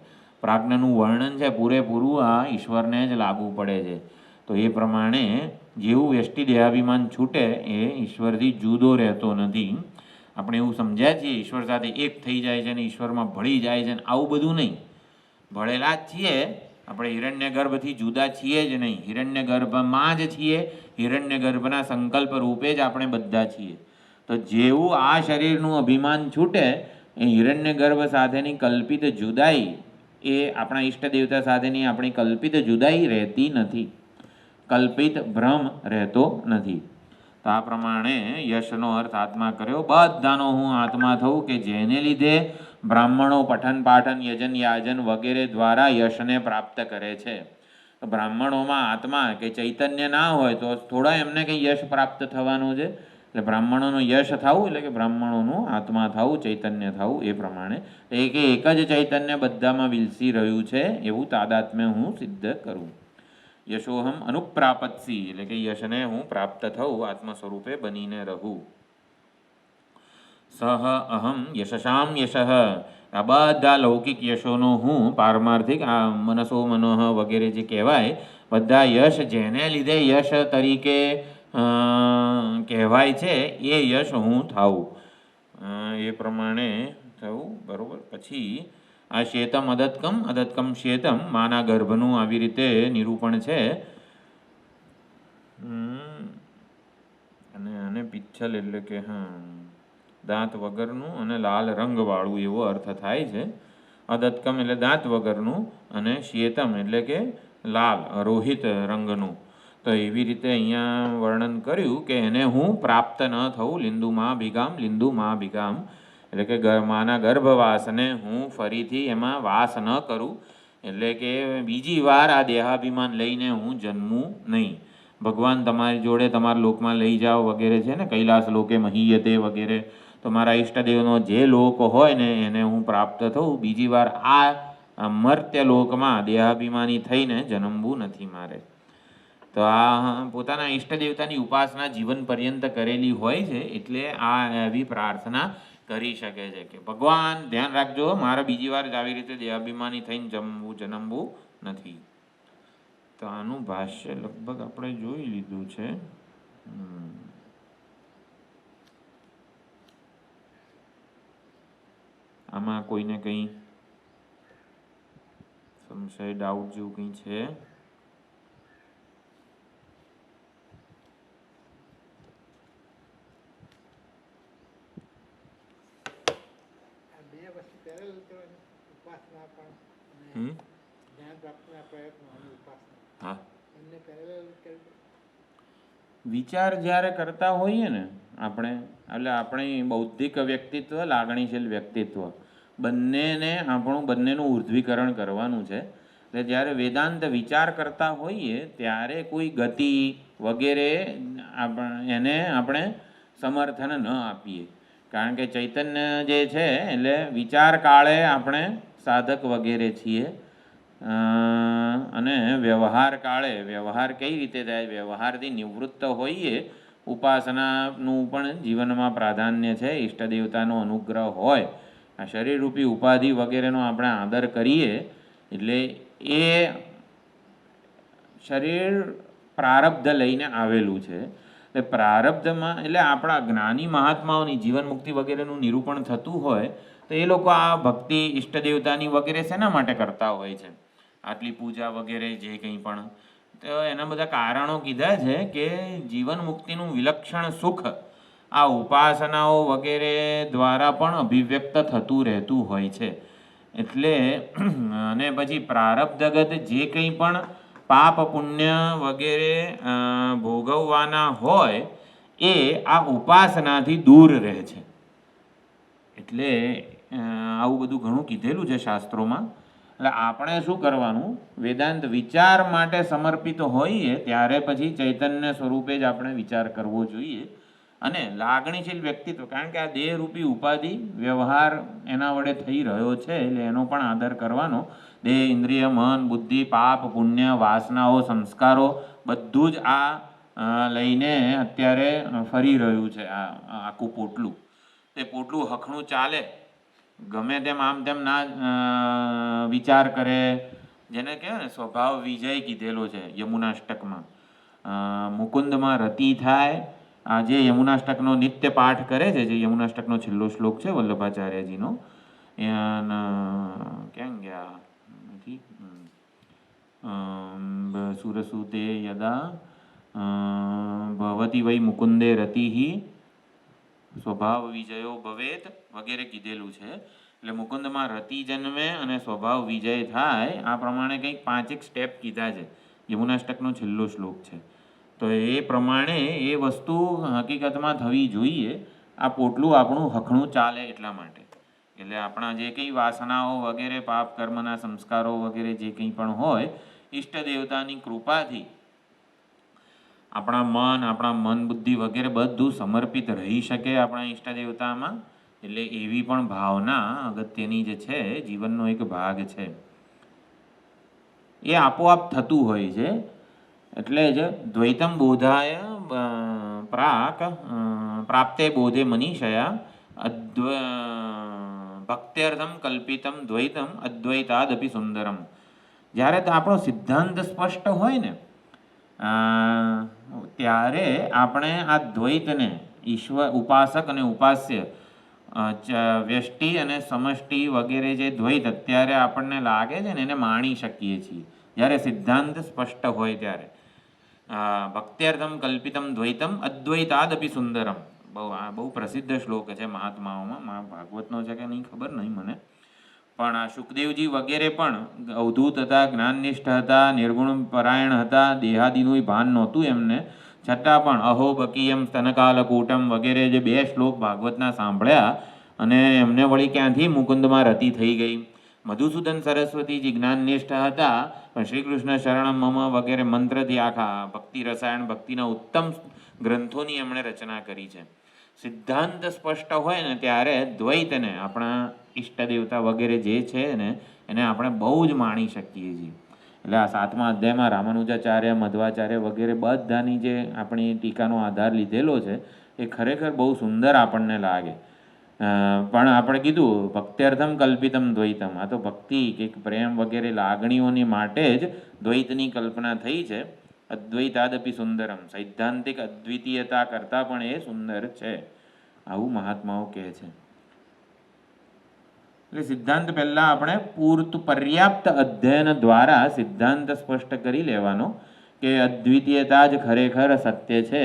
પ્રાજ્ઞનું વર્ણન છે પૂરેપૂરું આ ઈશ્વરને જ લાગુ પડે છે. તો એ પ્રમાણે જેવું વ્યષ્ટિ દેહાભિમાન છૂટે એ ઈશ્વરથી જુદો રહેતો નથી. આપણે એવું સમજ્યા છીએ ઈશ્વર સાથે એક થઈ જાય છે ને ઈશ્વરમાં ભળી જાય છે ને, આવું બધું નહીં. ભળેલા જ છીએ આપણે, હિરણ્ય ગર્ભથી જુદા છીએ જ નહીં. હિરણ્ય ગર્ભમાં જ છીએ, હિરણ્ય ગર્ભના સંકલ્પ રૂપે જ આપણે બધા છીએ. તો જેવું આ શરીરનું અભિમાન છૂટે એ હિરણ્ય ગર્ભ સાથેની કલ્પિત જુદાઈ એ આપણા ઈષ્ટ દેવતા સાથેની આપણી કલ્પિત જુદાઈ રહેતી નથી, કલ્પિત ભ્રમ રહેતો નથી. તો આ પ્રમાણે યશનો અર્થ આત્મા કર્યો. બધાનો હું આત્મા થઉં કે જેને લીધે બ્રાહ્મણો પઠન પાઠન યજન યાજન વગેરે દ્વારા યશને પ્રાપ્ત કરે છે. બ્રાહ્મણોમાં આત્મા કે ચૈતન્ય ના હોય તો થોડા એમને કંઈ યશ પ્રાપ્ત થવાનું છે. એટલે બ્રાહ્મણોનું યશ થવું એટલે કે બ્રાહ્મણોનું આત્મા થવું, ચૈતન્ય થવું. એ પ્રમાણે એક જ ચૈતન્ય બધામાં વિલસી રહ્યું છે એવું તાદાત્મ્ય હું સિદ્ધ કરું. યશોહમ અનુપ્રાપત્સી એટલે કે યશને હું પ્રાપ્ત થવું, આત્મ સ્વરૂપે બનીને રહું. સહ અહમ યશશામ યશ. આ બધા લૌકિક યશોનો હું પારમાર્થિક આ મનસો મનોહ વગેરે જે કહેવાય બધા યશ જેને લીધે યશ તરીકે કહેવાય છે એ યશ હું થાઉં. એ પ્રમાણે થવું બરાબર. પછી આ શ્વેતમ અદત્કમ, અદત્કમ શ્વેતમ, માના ગર્ભનું આવી રીતે નિરૂપણ છે. અને પિચ્છલ એટલે કે દાંત વગરનું અને લાલ રંગવાળું એવો અર્થ થાય છે. અદત્કમ એટલે દાંત વગરનું અને શ્વેતમ એટલે કે લાલ રોહિત રંગનું. તો એવી રીતે અહીંયા વર્ણન કર્યું કે એને હું પ્રાપ્ત ન થવું. લિંદુમાં ભીગામ, લિંદુમાં ભીગામ એટલે કે માના ગર્ભવાસને હું ફરીથી એમાં વાસ ન કરું. એટલે કે બીજી વાર આ દેહાભિમાન લઈને હું જન્મું નહીં. ભગવાન તમારી જોડે તમારા લોકમાં લઈ જાઓ વગેરે છે ને, કૈલાસ લોકે મહીયતે વગેરે. તો મારા ઈષ્ટદેવનો જે લોક હોય ને એને હું પ્રાપ્ત થઉં. બીજી વાર આ મર્ત્ય લોકમાં દેહાભિમાની થઈને જન્મવું નથી મારે. તો આ પોતાના ઈષ્ટદેવતાની ઉપાસના જીવન પર્યંત કરેલી હોય છે એટલે આ એવી પ્રાર્થના કરી શકે છે કે ભગવાન ધ્યાન રાખજો, મારે બીજી વાર જ આવી રીતે દેહાભિમાની થઈને જન્મવું નથી. તો આનું ભાષ્ય લગભગ આપણે જોઈ લીધું છે. આમાં કોઈને કંઈ સંશય ડાઉટ જેવું કંઈ છે? વિચાર જ્યારે કરતા હોઈએ ને આપણે, એટલે આપણી બૌદ્ધિક વ્યક્તિત્વ, લાગણીશીલ વ્યક્તિત્વ બંનેનું ઉર્ધ્વીકરણ કરવાનું છે. એટલે જ્યારે વેદાંત વિચાર કરતા હોઈએ ત્યારે કોઈ ગતિ વગેરે એને આપણે સમર્થન ન આપીએ. કારણ કે ચૈતન્ય જે છે એટલે વિચાર કાળે આપણે સાધક વગેરે છીએ અને વ્યવહાર કાળે વ્યવહાર કઈ રીતે થાય, વ્યવહારથી નિવૃત્ત હોઈએ. ઉપાસનાનું પણ જીવનમાં પ્રાધાન્ય છે. ઈષ્ટદેવતાનો અનુગ્રહ હોય, આ શરીરરૂપી ઉપાધિ વગેરેનો આપણે આદર કરીએ એટલે એ શરીર પ્રારબ્ધ લઈને આવેલું છે. એટલે પ્રારબ્ધમાં એટલે આપણા જ્ઞાની મહાત્માઓની જીવન મુક્તિ વગેરેનું નિરૂપણ થતું હોય તો એ લોકો આ ભક્તિ ઈષ્ટદેવતાની વગેરે શેના માટે કરતા હોય છે? આટલી પૂજા વગેરે જે કંઈ પણ. તો એના બધા કારણો કીધા છે કે જીવન મુક્તિનું વિલક્ષણ સુખ આ ઉપાસનાઓ વગેરે દ્વારા પણ અભિવ્યક્ત થતું રહેતું હોય છે. એટલે અને પછી પ્રારબ્ધગત જે કંઈ પણ પાપ પુણ્ય વગેરે ભોગવવાના હોય એ આ ઉપાસનાથી દૂર રહે છે. એટલે આવું બધું ઘણું કીધેલું છે શાસ્ત્રોમાં. એટલે આપણે શું કરવાનું, વેદાંત વિચાર માટે સમર્પિત હોઈએ ત્યારે પછી ચૈતન્ય સ્વરૂપે જ આપણે વિચાર કરવો જોઈએ. અને લાગણીશીલ વ્યક્તિત્વ, કારણ કે આ દેહરૂપી ઉપાધિ વ્યવહાર એના વડે થઈ રહ્યો છે એટલે એનો પણ આદર કરવાનો. દેહ, ઇન્દ્રિય, મન, બુદ્ધિ, પાપ પુણ્ય, વાસનાઓ, સંસ્કારો બધું જ આ લઈને અત્યારે ફરી રહ્યું છે. આ આખું પોટલું, તે પોટલું હખણું ચાલે, ગમે તેમ આમ તેમ ના વિચાર કરે. જેને કહેવાય ને સ્વભાવ વિજય કીધેલો છે યમુનાષ્ટકમાં. મુકુંદમાં રતિ થાય. આ જે યમુનાષ્ટકનો નિત્ય પાઠ કરે છે, જે યમુનાષ્ટકનો છેલ્લો શ્લોક છે વલ્લભાચાર્યજીનો, ક્યાં ગયા નથી, સુરસુતે યદા ભવતી વૈ મુકુંદે રતિહિ સ્વભાવ વિજયો ભવેત વગેરે કીધેલું છે. એટલે મુકુંદમાં રતિ જન્મે અને સ્વભાવ વિજય થાય, આ પ્રમાણે કંઈક 5 સ્ટેપ કીધા છે. યમુનાષ્ટકનો છેલ્લો શ્લોક છે. તો એ પ્રમાણે એ વસ્તુ હકીકતમાં થવી જોઈએ. આ પોટલું આપણું હખણું ચાલે એટલા માટે. એટલે આપણા જે કંઈ વાસનાઓ વગેરે પાપ કર્મના સંસ્કારો વગેરે જે કંઈ પણ હોય, ઈષ્ટ દેવતાની કૃપાથી આપણા મન બુદ્ધિ વગેરે બધું સમર્પિત રહી શકે આપણા ઈષ્ટ દેવતામાં. એટલે એવી પણ ભાવના અગત્યની જે છે, જીવનનો એક ભાગ છે. એ આપોઆપ થતું હોય છે. એટલે જ દ્વૈતમ બોધાય પ્રાપ્તે બોધે મનીષયા ભક્ત્યર્થમ કલ્પિતમ દ્વૈતમ અદ્વૈતાદપી સુંદરમ. જ્યારે તો આપણો સિદ્ધાંત સ્પષ્ટ હોય ને ત્યારે આપણે આ દ્વૈતને, ઈશ્વર ઉપાસક અને ઉપાસ્ય, વ્યષ્ટિ અને સમષ્ટિ વગેરે જે દ્વૈત અત્યારે આપણને લાગે છે ને, એને માણી શકીએ છીએ જ્યારે સિદ્ધાંત સ્પષ્ટ હોય ત્યારે. ભક્ત્યર્થમ કલ્પિતમ દ્વૈતમ અદ્વૈતાદપી સુંદરમ. બહુ પ્રસિદ્ધ શ્લોક છે મહાત્માઓમાં. ભાગવતનો છે કે નહીં ખબર નહીં મને, પણ આ શુકદેવજી વગેરે પણ અવધૂત હતા, જ્ઞાનનિષ્ઠ હતા, નિર્ગુણ પરાયણ હતા, દેહાદિનું ભાન નહોતું એમને, છતાં પણ અહો બકીયમ સ્તનકાલકૂટમ વગેરે જે 2 શ્લોક ભાગવતના સાંભળ્યા અને એમને વળી ક્યાંથી મુકુંદમાં રતિ થઈ ગઈ. મધુસૂદન સરસ્વતીજી જ્ઞાનનિષ્ઠ હતા, પણ શ્રી કૃષ્ણ શરણમ મમ વગેરે મંત્રથી આખા ભક્તિ રસાયણ ભક્તિના ઉત્તમ ગ્રંથોની એમણે રચના કરી છે. સિદ્ધાંત સ્પષ્ટ હોય ને ત્યારે દ્વૈતને, આપણા ઈષ્ટ દેવતા વગેરે જે છે ને, એને આપણે બહુ જ માણી શકીએ છીએ. એટલે આ 7મા અધ્યાયમાં રામાનુજાચાર્ય, મધ્વાચાર્ય વગેરે બધાની જે આપણી ટીકાનો આધાર લીધેલો છે, એ ખરેખર બહુ સુંદર આપણને લાગે. પણ આપણે કીધું ભક્ત્યર્થમ કલ્પિતમ દ્વૈતમ. આ તો ભક્તિ કે પ્રેમ વગેરે લાગણીઓની માટે જ દ્વૈતની કલ્પના થઈ છે. અદ્વૈતાદપી સુંદરમ, સૈદ્ધાંતિક અદ્વિતીયતા કરતાં પણ એ સુંદર છે, આવું મહાત્માઓ કહે છે. એટલે સિદ્ધાંત પહેલાં આપણે પર્યાપ્ત અધ્યયન દ્વારા સિદ્ધાંત સ્પષ્ટ કરી લેવાનો કે અદ્વિતીયતા જ ખરેખર સત્ય છે.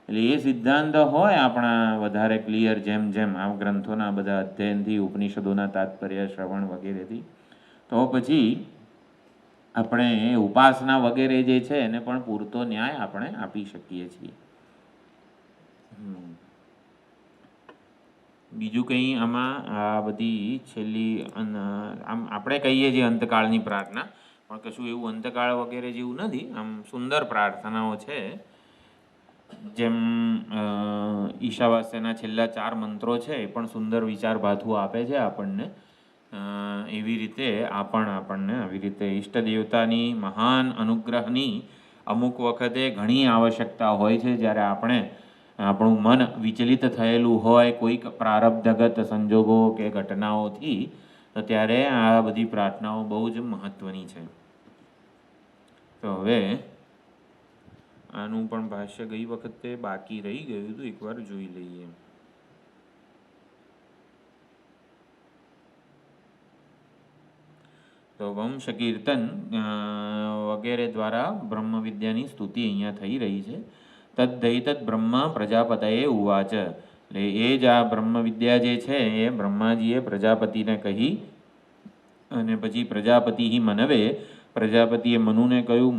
એટલે એ સિદ્ધાંત હોય આપણા વધારે ક્લિયર, જેમ જેમ આ ગ્રંથોના બધા અધ્યયનથી, ઉપનિષદોના તાત્પર્ય શ્રવણ વગેરેથી, તો પછી આપણે ઉપાસના વગેરે જે છે એને પણ પૂરતો ન્યાય આપણે આપી શકીએ છીએ. બીજું કંઈ આમાં આ બધી છેલ્લી આમ આપણે કહીએ છીએ અંતકાળની પ્રાર્થના, પણ કશું એવું અંતકાળ વગેરે જેવું નથી. આમ સુંદર પ્રાર્થનાઓ છે. જેમ ઈશાવાસ્યના છેલ્લા 4 મંત્રો છે એ પણ સુંદર વિચાર ભાથું આપે છે આપણને. એવી રીતે આપણને આવી રીતે ઈષ્ટ દેવતાની મહાન અનુગ્રહની અમુક વખતે ઘણી આવશ્યકતા હોય છે. જ્યારે આપણું મન વિચલિત થયેલું હોય કોઈક પ્રારબ્ધગત સંજોગો કે ઘટનાઓથી, તો ત્યારે આ બધી પ્રાર્થનાઓ બહુ જ મહત્વની છે. તો હવે આનું પણ ભાષ્ય ગઈ વખતે બાકી રહી ગયું હતું, એકવાર જોઈ લઈએ. તો તો વંશ કીર્તન વગેરે દ્વારા બ્રહ્મ વિદ્યાની સ્તુતિ અહીંયા થઈ રહી છે. તદ્દૈતદ બ્રહ્મ પ્રજાપતયે ઉવાચ, એટલે એ જ આ બ્રહ્મ વિદ્યા જે છે એ બ્રહ્માજીએ પ્રજાપતિને કહી, અને પછી પ્રજાપતિ મનવે, પ્રજાપતિએ મનુને કહ્યું.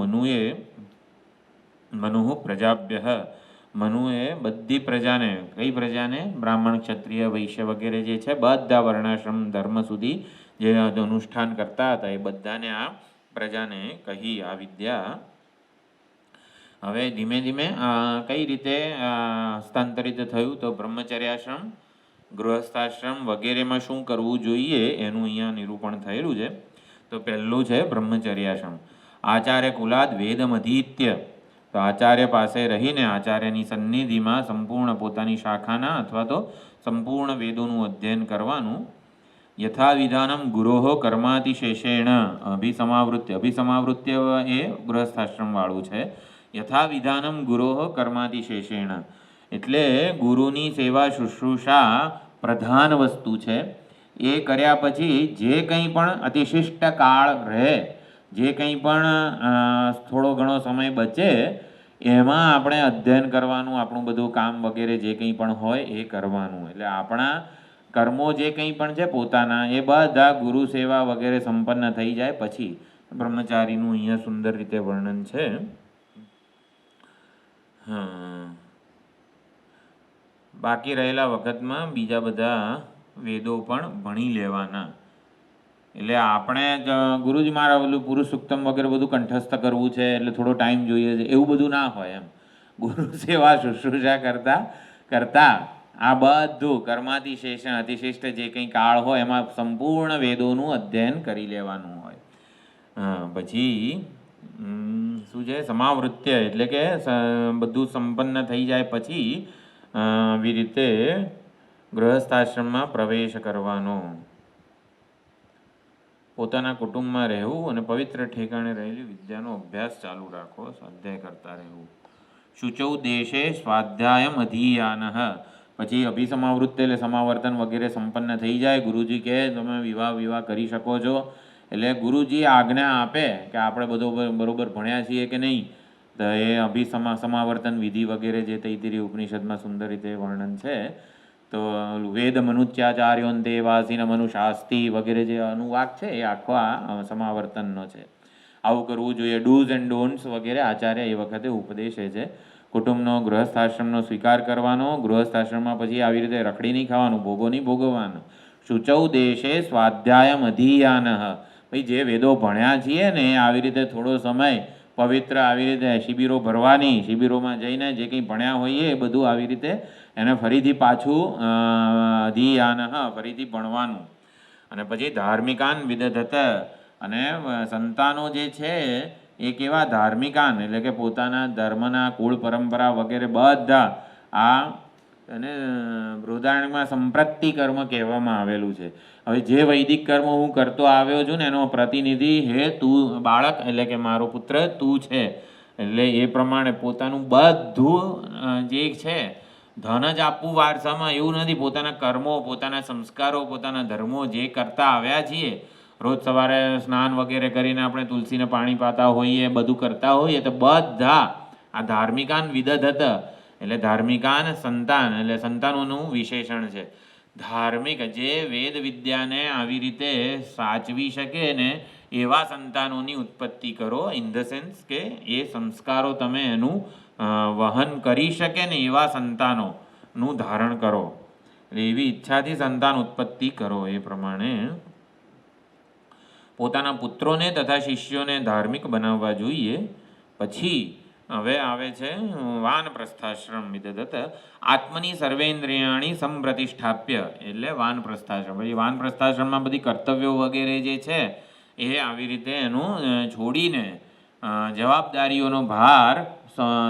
મનુ પ્રજાભ્ય, મનુએ બધી પ્રજાને, કઈ પ્રજાને? બ્રાહ્મણ, ક્ષત્રિય, વૈશ્ય વગેરે જે છે બધા વર્ણાશ્રમ ધર્મ સુધી જે અનુષ્ઠાન કરતા હતા એ બધાને આ પ્રજાને કહી આ વિદ્યા. હવે ધીમે ધીમે કઈ રીતે હસ્તાંતરિત થયું? તો બ્રહ્મચર્યાશ્રમ, ગૃહસ્થાશ્રમ વગેરેમાં શું કરવું જોઈએ એનું અહીંયા નિરૂપણ થયેલું છે. તો પહેલું છે બ્રહ્મચર્યાશ્રમ. આચાર્ય કુલાદ વેદમધીત્ય, તો આચાર્ય પાસે રહીને, આચાર્યની સન્નિધિમાં સંપૂર્ણ પોતાની શાખાના અથવા તો સંપૂર્ણ વેદોનું અધ્યયન કરવાનું. યથાવિધાનમ ગુરોહ કર્માતિશેષેણ અભિસમાવૃત્ય, અભિસમાવૃત્ય એ ગૃહસ્થાશ્રમવાળું છે. યથાવિધાનમ ગુરોહ કર્માતિશેષેણ એટલે ગુરુની સેવા શુશ્રૂષા પ્રધાન વસ્તુ છે. એ કર્યા પછી જે કંઈ પણ અતિશિષ્ટ કાળ રહે, જે કંઈ પણ થોડો ઘણો સમય બચે એમાં આપણે અધ્યયન કરવાનું, આપણું બધું કામ વગેરે જે કંઈ પણ હોય એ કરવાનું. એટલે આપણા કર્મો જે કંઈ પણ છે પોતાના એ બધા ગુરુ સેવા વગેરે સંપન્ન થઈ જાય પછી બ્રહ્મચારીનું અહીંયા સુંદર રીતે વર્ણન છે. બાકી રહેલા વખતમાં બીજા બધા વેદો પણ ભણી લેવાના. એટલે આપણે ગુરુજી મારા પેલું પુરુષ સૂક્તમ વગેરે બધું કંઠસ્થ કરવું છે એટલે થોડો ટાઈમ જોઈએ છે એવું બધું ના હોય એમ. ગુરુ સેવા શુશ્રૂષા કરતા આ બધું કર્માતિશેષણ અતિશિષ્ટ જે કંઈ કાળ હોય એમાં સંપૂર્ણ વેદોનું અધ્યયન કરી લેવાનું હોય. પછી શું છે? સમાવૃત્ય એટલે કે બધું સંપન્ન થઈ જાય પછી આવી રીતે ગૃહસ્થાશ્રમમાં પ્રવેશ કરવાનો. પોતાના કુટુંબમાં રહેવું અને પવિત્ર ઠેકાણે રહેલી વિદ્યાનો અભ્યાસ ચાલુ રાખવો, સ્વાધ્યાય કરતા રહેવું. શુચૌ દેશે સ્વાધ્યાયમ અધીયાન, પછી અભિસમાવૃત્તિ એટલે સમાવર્તન વગેરે સંપન્ન થઈ જાય. ગુરુજી કહે તમે વિવાહ કરી શકો છો. એટલે ગુરુજી આજ્ઞા આપે કે આપણે બધું બરોબર ભણ્યા છીએ કે નહીં, તો એ સમાવર્તન વિધિ વગેરે જે તૈત્તિરીય ઉપનિષદમાં સુંદર રીતે વર્ણન છે. તો વેદ મનુચ્યાચાર્યોન દેવાસીન મનુશાસ્તી વગેરે જે અનુવાક છે એ આખો આ સમાવર્તનનો છે. આવું કરવું જોઈએ. ડૂઝ એન્ડ ડોન્ટ્સ વગેરે આચાર્ય એ વખતે ઉપદેશે છે. કુટુંબનો ગૃહસ્થાશ્રમનો સ્વીકાર કરવાનો. ગૃહસ્થાશ્રમમાં પછી આવી રીતે રખડી નહીં ખાવાનું, ભોગો નહીં ભોગવવાનો. શુચૌ દેશે સ્વાધ્યાયમ અધીયાન, ભાઈ જે વેદો ભણ્યા છીએ ને આવી રીતે થોડો સમય પવિત્ર આવી રીતે શિબિરો ભરવાની, શિબિરોમાં જઈને જે કંઈ ભણ્યા હોઈએ એ બધું આવી રીતે એને ફરીથી પાછું અધીયાન ફરીથી ભણવાનું. અને પછી ધાર્મિકાન વિદધત, અને સંતાનો જે છે એ કેવા ધાર્મિકાન એટલે કે પોતાના ધર્મના કુળ પરંપરા વગેરે બધા આ અને બૃહદારણ્યમાં સંપ્રત્તિ કર્મ કહેવામાં આવેલું છે. હવે જે વૈદિક કર્મ હું કરતો આવ્યો છું ને એનો પ્રતિનિધિ હે તું બાળક, એટલે કે મારો પુત્ર તું છે. એટલે એ પ્રમાણે પોતાનું બધું જે છે ધન જ આપવું વારસામાં એવું નથી. પોતાના કર્મો, પોતાના સંસ્કારો, પોતાના ધર્મો જે કરતા આવ્યા છીએ, રોજ સવારે સ્નાન વગેરે કરીને આપણે તુલસીને પાણી પાતા હોઈએ, બધું કરતા હોઈએ, તો બધા આ ધાર્મિકાન વિદધત એટલે ધાર્મિકાન સંતાન એટલે સંતાનોનું વિશેષણ છે. ધાર્મિક જે વેદ વિદ્યાને આવી રીતે સાચવી શકે ને એવા સંતાનોની ઉત્પત્તિ કરો. ઇન ધ સેન્સ કે એ સંસ્કારો તમે એનું વહન કરી શકે ને એવા સંતાનોનું ધારણ કરો. એટલે એવી ઈચ્છાથી સંતાન ઉત્પત્તિ કરો. એ પ્રમાણે પોતાના પુત્રોને તથા શિષ્યોને ધાર્મિક બનાવવા જોઈએ. પછી હવે આવે છે વાનપ્રસ્થાશ્રમ વિદધત. આત્મની સર્વેન્દ્રિયાણી સંપ્રતિષ્ઠાપ્ય એટલે વાનપ્રસ્થાશ્રમ. પછી વાનપ્રસ્થાશ્રમમાં બધી કર્તવ્યો વગેરે જે છે એ આવી રીતે એનું છોડીને જવાબદારીઓનો ભાર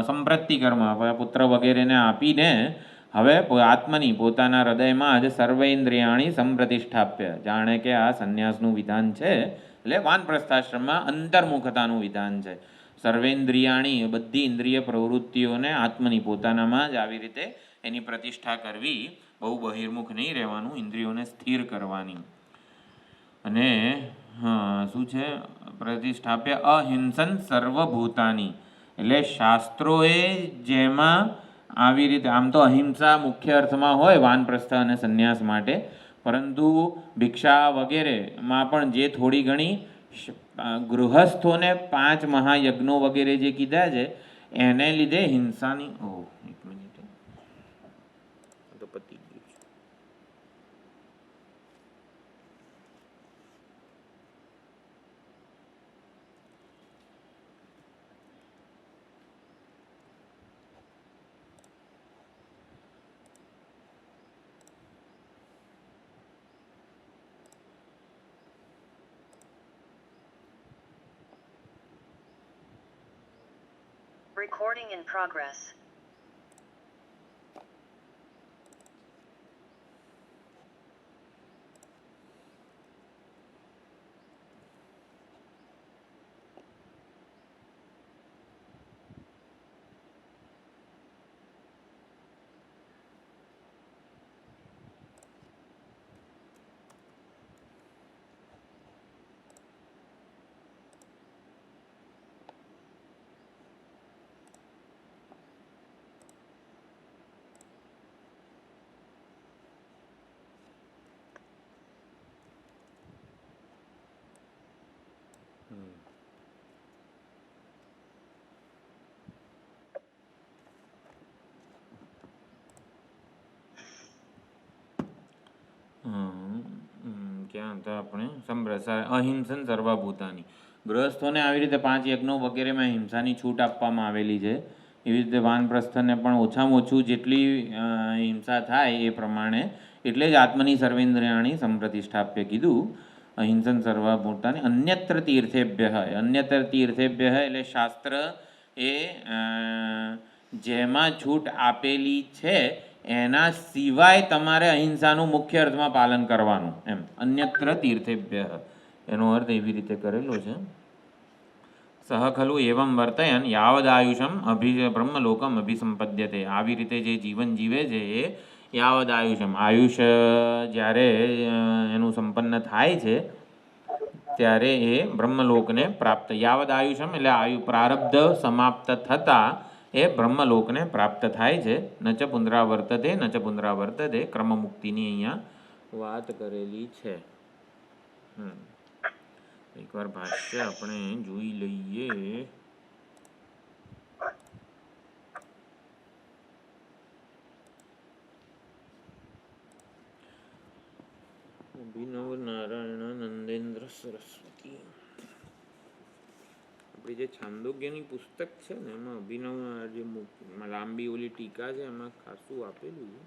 સંપ્રતિ કર્મ પુત્ર વગેરેને આપીને હવે આત્મની પોતાના હૃદયમાં જ સર્વેન્દ્રિયાણી સંપ્રતિષ્ઠાપ્ય, જાણે કે આ સંન્યાસનું વિધાન છે. એટલે વાનપ્રસ્થાશ્રમમાં અંતર્મુખતાનું વિધાન છે. સર્વેન્દ્રિયાણી બધી ઇન્દ્રિય પ્રવૃત્તિઓને આત્મની પોતાનામાં જ આવી રીતે એની પ્રતિષ્ઠા કરવી. બહુ બહિર્મુખ નહીં રહેવાનું, ઇન્દ્રિયોને સ્થિર કરવાની. અને હા શું છે, પ્રતિષ્ઠાપ્ય અહિંસન સર્વભૂતાની, એટલે શાસ્ત્રોએ જેમાં આવી રીતે, આમ તો અહિંસા મુખ્ય અર્થમાં હોય વાનપ્રસ્થ અને સંન્યાસ માટે, પરંતુ ભિક્ષા વગેરેમાં પણ જે થોડી ઘણી ગૃહસ્થોને 5 મહાયજ્ઞો વગેરે જે કીધા છે એને લીધે હિંસાની એક મિનિટ તો પતી ગયું છે. Recording in progress. ક્યાં હતા આપણે? અહિંસન સર્વભૂતાની, ગૃહસ્થોને આવી રીતે 5 યજ્ઞો વગેરેમાં હિંસાની છૂટ આપવામાં આવેલી છે. એવી રીતે વાનપ્રસ્થને પણ ઓછામાં ઓછું જેટલી હિંસા થાય એ પ્રમાણે, એટલે જ આત્મની સર્વેન્દ્રિયાણી સંપ્રતિષ્ઠાપ્ય કીધું. અહિંસન સર્વભૂતાની અન્યત્ર તીર્થેભ્ય, અન્યત્ર તીર્થેભ્ય એટલે શાસ્ત્ર એ જેમાં છૂટ આપેલી છે એના સિવાય તમારે અહિંસાનું મુખ્ય અર્થમાં પાલન કરવાનું, એમ અન્યત્ર તીર્થેભ્ય એનો અર્થ એવી રીતે કરેલો છે. સહ ખલુ એવં વર્તયન યાવદાયુષમ બ્રહ્મલોકમ અભિસંપદ્યતે, આવી રીતે જે જીવન જીવે છે એ યાવદાયુષમ, આયુષ્ય જ્યારે એનું સંપન્ન થાય છે ત્યારે એ બ્રહ્મલોકને પ્રાપ્ત, યાવદાયુષમ એટલે આયુ પ્રારબ્ધ સમાપ્ત થતાં એ બ્રહ્મલોકને પ્રાપ્ત થાય છે. ન ચ પુનરાવર્તતે ન ચ પુનરાવર્તતે, ક્રમમુક્તિની અહીંયા વાત કરેલી છે. એકવાર ભાષ્ય આપણે જોઈ લઈએ. અભિનવ નારાયણ નંદેન્દ્ર સરસ્વતી, આપણી જે છાંદોગ્યની પુસ્તક છે ને એમાં અભિનવ જે લાંબી ઓલી ટીકા છે એમાં ખાસું આપેલું છે.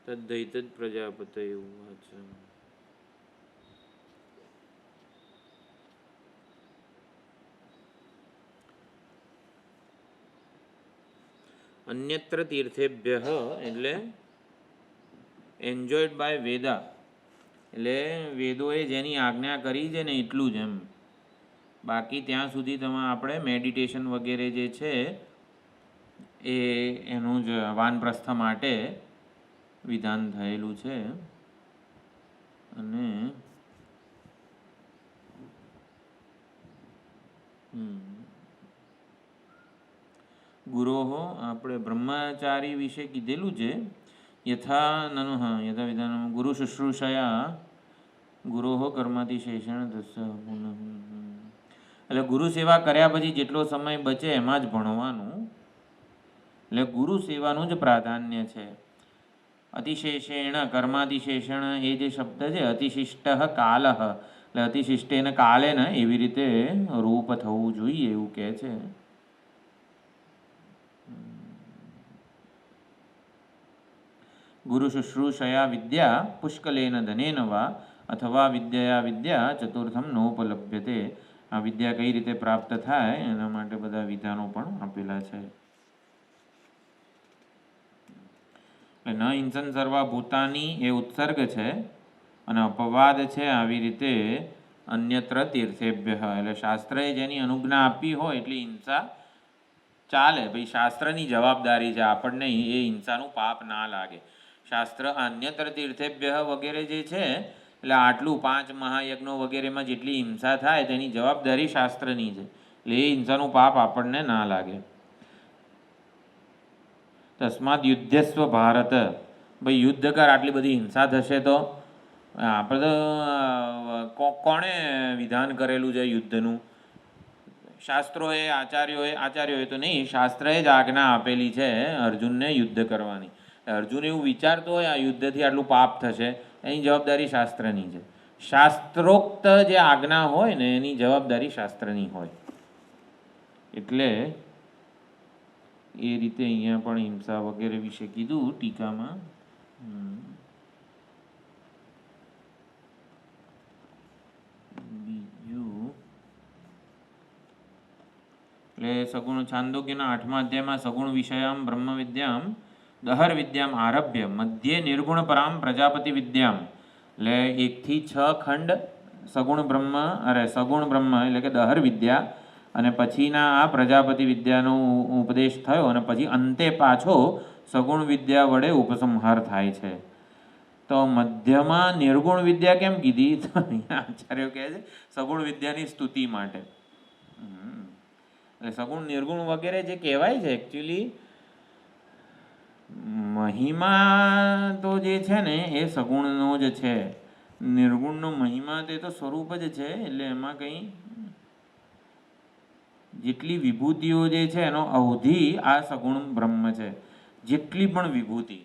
તદ્દૈતદ પ્રજાપતય ઉવાચ. અન્યત્ર તીર્થેભ્ય એટલે એન્જોયડ બાય વેદા, એટલે વેદોએ જેની આજ્ઞા કરી છે ને એટલું જ એમ. બાકી ત્યાં સુધી તમે આપણે મેડિટેશન વગેરે જે છે એ એનું જ વાનપ્રસ્થ માટે વિધાન થયેલું છે. અને ગુરોહો આપણે બ્રહ્મચારી વિશે કીધેલું છે. યથા વિધાન ગુરુ શુશ્રૂષયા ગુરોહો કર્માતિશેષણ દસ્ય પુનઃ, એટલે ગુરુ સેવા કર્યા પછી જેટલો સમય બચે એમાં જ ભણવાનું, એટલે ગુરુ સેવાનું જ પ્રાધાન્ય છે. અતિશેષેણ કર્માતિશેષણ એ જે શબ્દ છે, અતિશિષ્ટ કાલ, એટલે અતિશિષ્ટેન કાલે ને એવી રીતે રૂપ થવું જોઈએ એવું કહે છે. ગુરુ શુશ્રૂષયા વિદ્યા પુષ્કલેન ધનેન વા અથવા વિદ્યા વિદ્યા ચતુર્થમ નોપલભ્યતે. આ વિદ્યા કઈ રીતે પ્રાપ્ત થાય એના માટે બધા વિધાનો પણ આપેલા છે. ન હિંસન સર્વા ભૂતાની એ ઉત્સર્ગ છે અને અપવાદ છે આવી રીતે અન્યત્ર તીર્થેભ્ય. એટલે શાસ્ત્રએ જેની અનુજ્ઞા આપી હોય એટલી હિંસા ચાલે. ભાઈ શાસ્ત્રની જવાબદારી છે, આપણને એ હિંસાનું પાપ ના લાગે. શાસ્ત્ર અન્યત્ર તીર્થેભ્ય વગેરે જે છે એટલે આટલું 5 મહાયજ્ઞો વગેરેમાં જેટલી હિંસા થાય તેની જવાબદારી શાસ્ત્રની છે. એટલે એ હિંસાનું પાપ આપણને ના લાગે. તસ્માદ યુદ્ધસ્વ ભારત. ભાઈ યુદ્ધ કર, આટલી બધી હિંસા થશે તો. આપણે તો કોણે વિધાન કરેલું છે યુદ્ધનું? શાસ્ત્રોએ, આચાર્યોએ તો નહીં, શાસ્ત્રએ જ આજ્ઞા આપેલી છે અર્જુનને યુદ્ધ કરવાની. અર્જુન એવું વિચારતો હોય આ યુદ્ધથી આટલું પાપ થશે, એની જવાબદારી શાસ્ત્રની છે. શાસ્ત્રોક્ત જે આજ્ઞા હોય ને એની જવાબદારી શાસ્ત્રની હોય. એટલે એ રીતે અહીંયા પણ હિંસા વગેરે વિશે કીધું ટીકામાં. બીજું એટલે સગુણ છાંદોગ્યના 8મા અધ્યાયમાં સગુણ વિષયામ બ્રહ્મ વિદ્યામ દહર વિદ્યામ આરભ્ય મધ્યે નિર્ગુણ પરામ પ્રજાપતિ વિદ્યામ. એટલે 1 થી 6 ખંડ સગુણ બ્રહ્મ એટલે કે દહર વિદ્યા, અને પછીના આ પ્રજાપતિ વિદ્યાનો ઉપદેશ થયો અને પછી અંતે પાછો સગુણ વિદ્યા વડે ઉપસંહાર થાય છે. તો મધ્યમાં નિર્ગુણ વિદ્યા કેમ કીધી? તો અહીંયા આચાર્યો કહે છે સગુણ વિદ્યાની સ્તુતિ માટે. એટલે સગુણ નિર્ગુણ વગેરે જે કહેવાય છે એકચ્યુઅલી મહિમા તો જે છે ને એ સગુણનો જ છે. નિર્ગુણનો મહિમા તે તો સ્વરૂપ જ છે. એટલે એમાં કંઈ જેટલી વિભૂતિઓ જે છે એનો અવધિ આ સગુણ બ્રહ્મ છે. જેટલી પણ વિભૂતિ,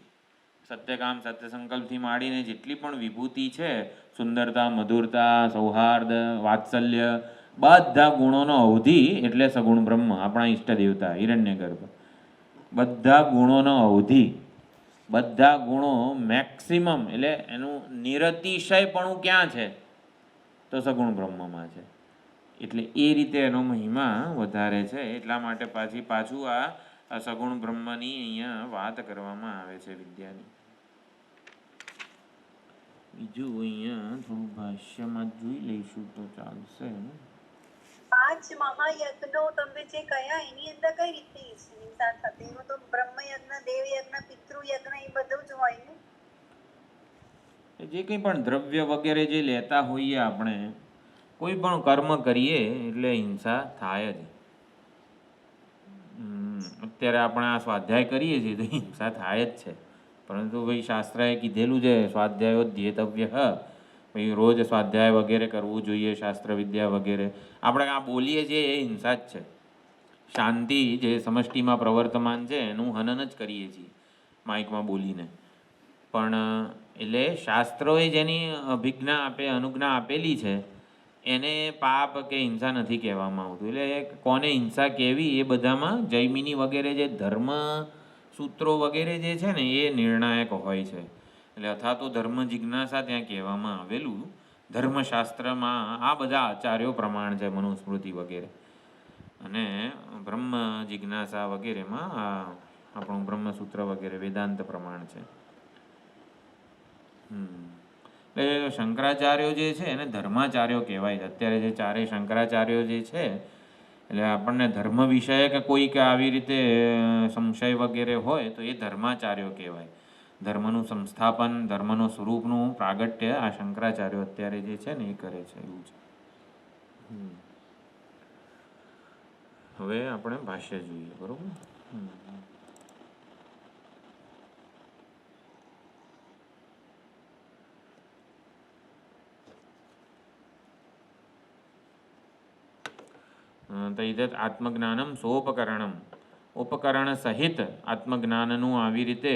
સત્યકામ સત્ય સંકલ્પથી માંડીને જેટલી પણ વિભૂતિ છે, સુંદરતા, મધુરતા, સૌહાર્દ, વાત્સલ્ય, બધા ગુણોનો અવધિ એટલે સગુણ બ્રહ્મ, આપણા ઈષ્ટ દેવતા હિરણ્યગર્ભ. બધા ગુણોનો અવધિ, બધા ગુણો મેક્સિમમ એટલે એનું નિરતિશયપણું ક્યાં છે? તો સગુણ બ્રહ્મમાં છે. એટલે એ રીતે એનો મહિમા વધારે છે. એટલા માટે પાછું આ સગુણ બ્રહ્મની અહીંયા વાત કરવામાં આવે છે વિદ્યાની. બીજું અહીંયા થોડું ભાષ્યમાં જોઈ લઈશું તો ચાલશે. 5 મહાયજ્ઞો તમે જે કયા એની અંદર કઈ રીતે હિંસા થતી? એનું તો બ્રહ્મયજ્ઞ, દેવયજ્ઞ, પિતૃયજ્ઞ એ બધું જ હોય ને. જે કંઈ પણ દ્રવ્ય વગેરે જે લેતા હોઈએ આપણે, કોઈ પણ કર્મ કરીએ એટલે હિંસા થાય જ. અત્યારે આપણે આ સ્વાધ્યાય કરીએ છીએ તો હિંસા થાય જ છે. પરંતુ ભાઈ શાસ્ત્રએ કીધેલું છે સ્વાધ્યાયો ધ્યેતવ્ય, ભાઈ રોજ સ્વાધ્યાય વગેરે કરવું જોઈએ, શાસ્ત્ર વિદ્યા વગેરે. આપણે આ બોલીએ છીએ એ હિંસા જ છે. શાંતિ જે સમષ્ટિમાં પ્રવર્તમાન છે એનું હનન જ કરીએ છીએ માઇકમાં બોલીને. પણ એટલે શાસ્ત્રોએ જેની અનુજ્ઞા આપેલી છે એને પાપ કે હિંસા નથી કહેવામાં આવતું. એટલે કોને હિંસા કહેવી એ બધામાં જૈમિની વગેરે જે ધર્મ સૂત્રો વગેરે જે છે ને એ નિર્ણાયક હોય છે. એટલે અથવા તો ધર્મ જિજ્ઞાસા ત્યાં કહેવામાં આવેલું. ધર્મશાસ્ત્રમાં આ બધા આચાર્યો પ્રમાણ છે, મનુસ્મૃતિ વગેરે. અને બ્રહ્મ જિજ્ઞાસા વગેરેમાં આપણું બ્રહ્મસૂત્ર વગેરે વેદાંત પ્રમાણ છે. એટલે શંકરાચાર્યો જે છે એને ધર્માચાર્યો કહેવાય છે. અત્યારે જે ચારેય શંકરાચાર્યો જે છે એટલે આપણને ધર્મ વિષયક કોઈક આવી રીતે સંશય વગેરે હોય તો એ ધર્માચાર્યો કહેવાય. ધર્મનું સંસ્થાપન, ધર્મનું સ્વરૂપનું પ્રાગટ્ય આ શંકરાચાર્યો અત્યારે જે છે ને એ કરે છે. એવું છે. હવે આપણે ભાષ્ય જોઈએ. બરોબર. તૈદત આત્મજ્ઞાનમ સોપકરણમ. ઉપકરણ સહિત આત્મજ્ઞાનનું આવી રીતે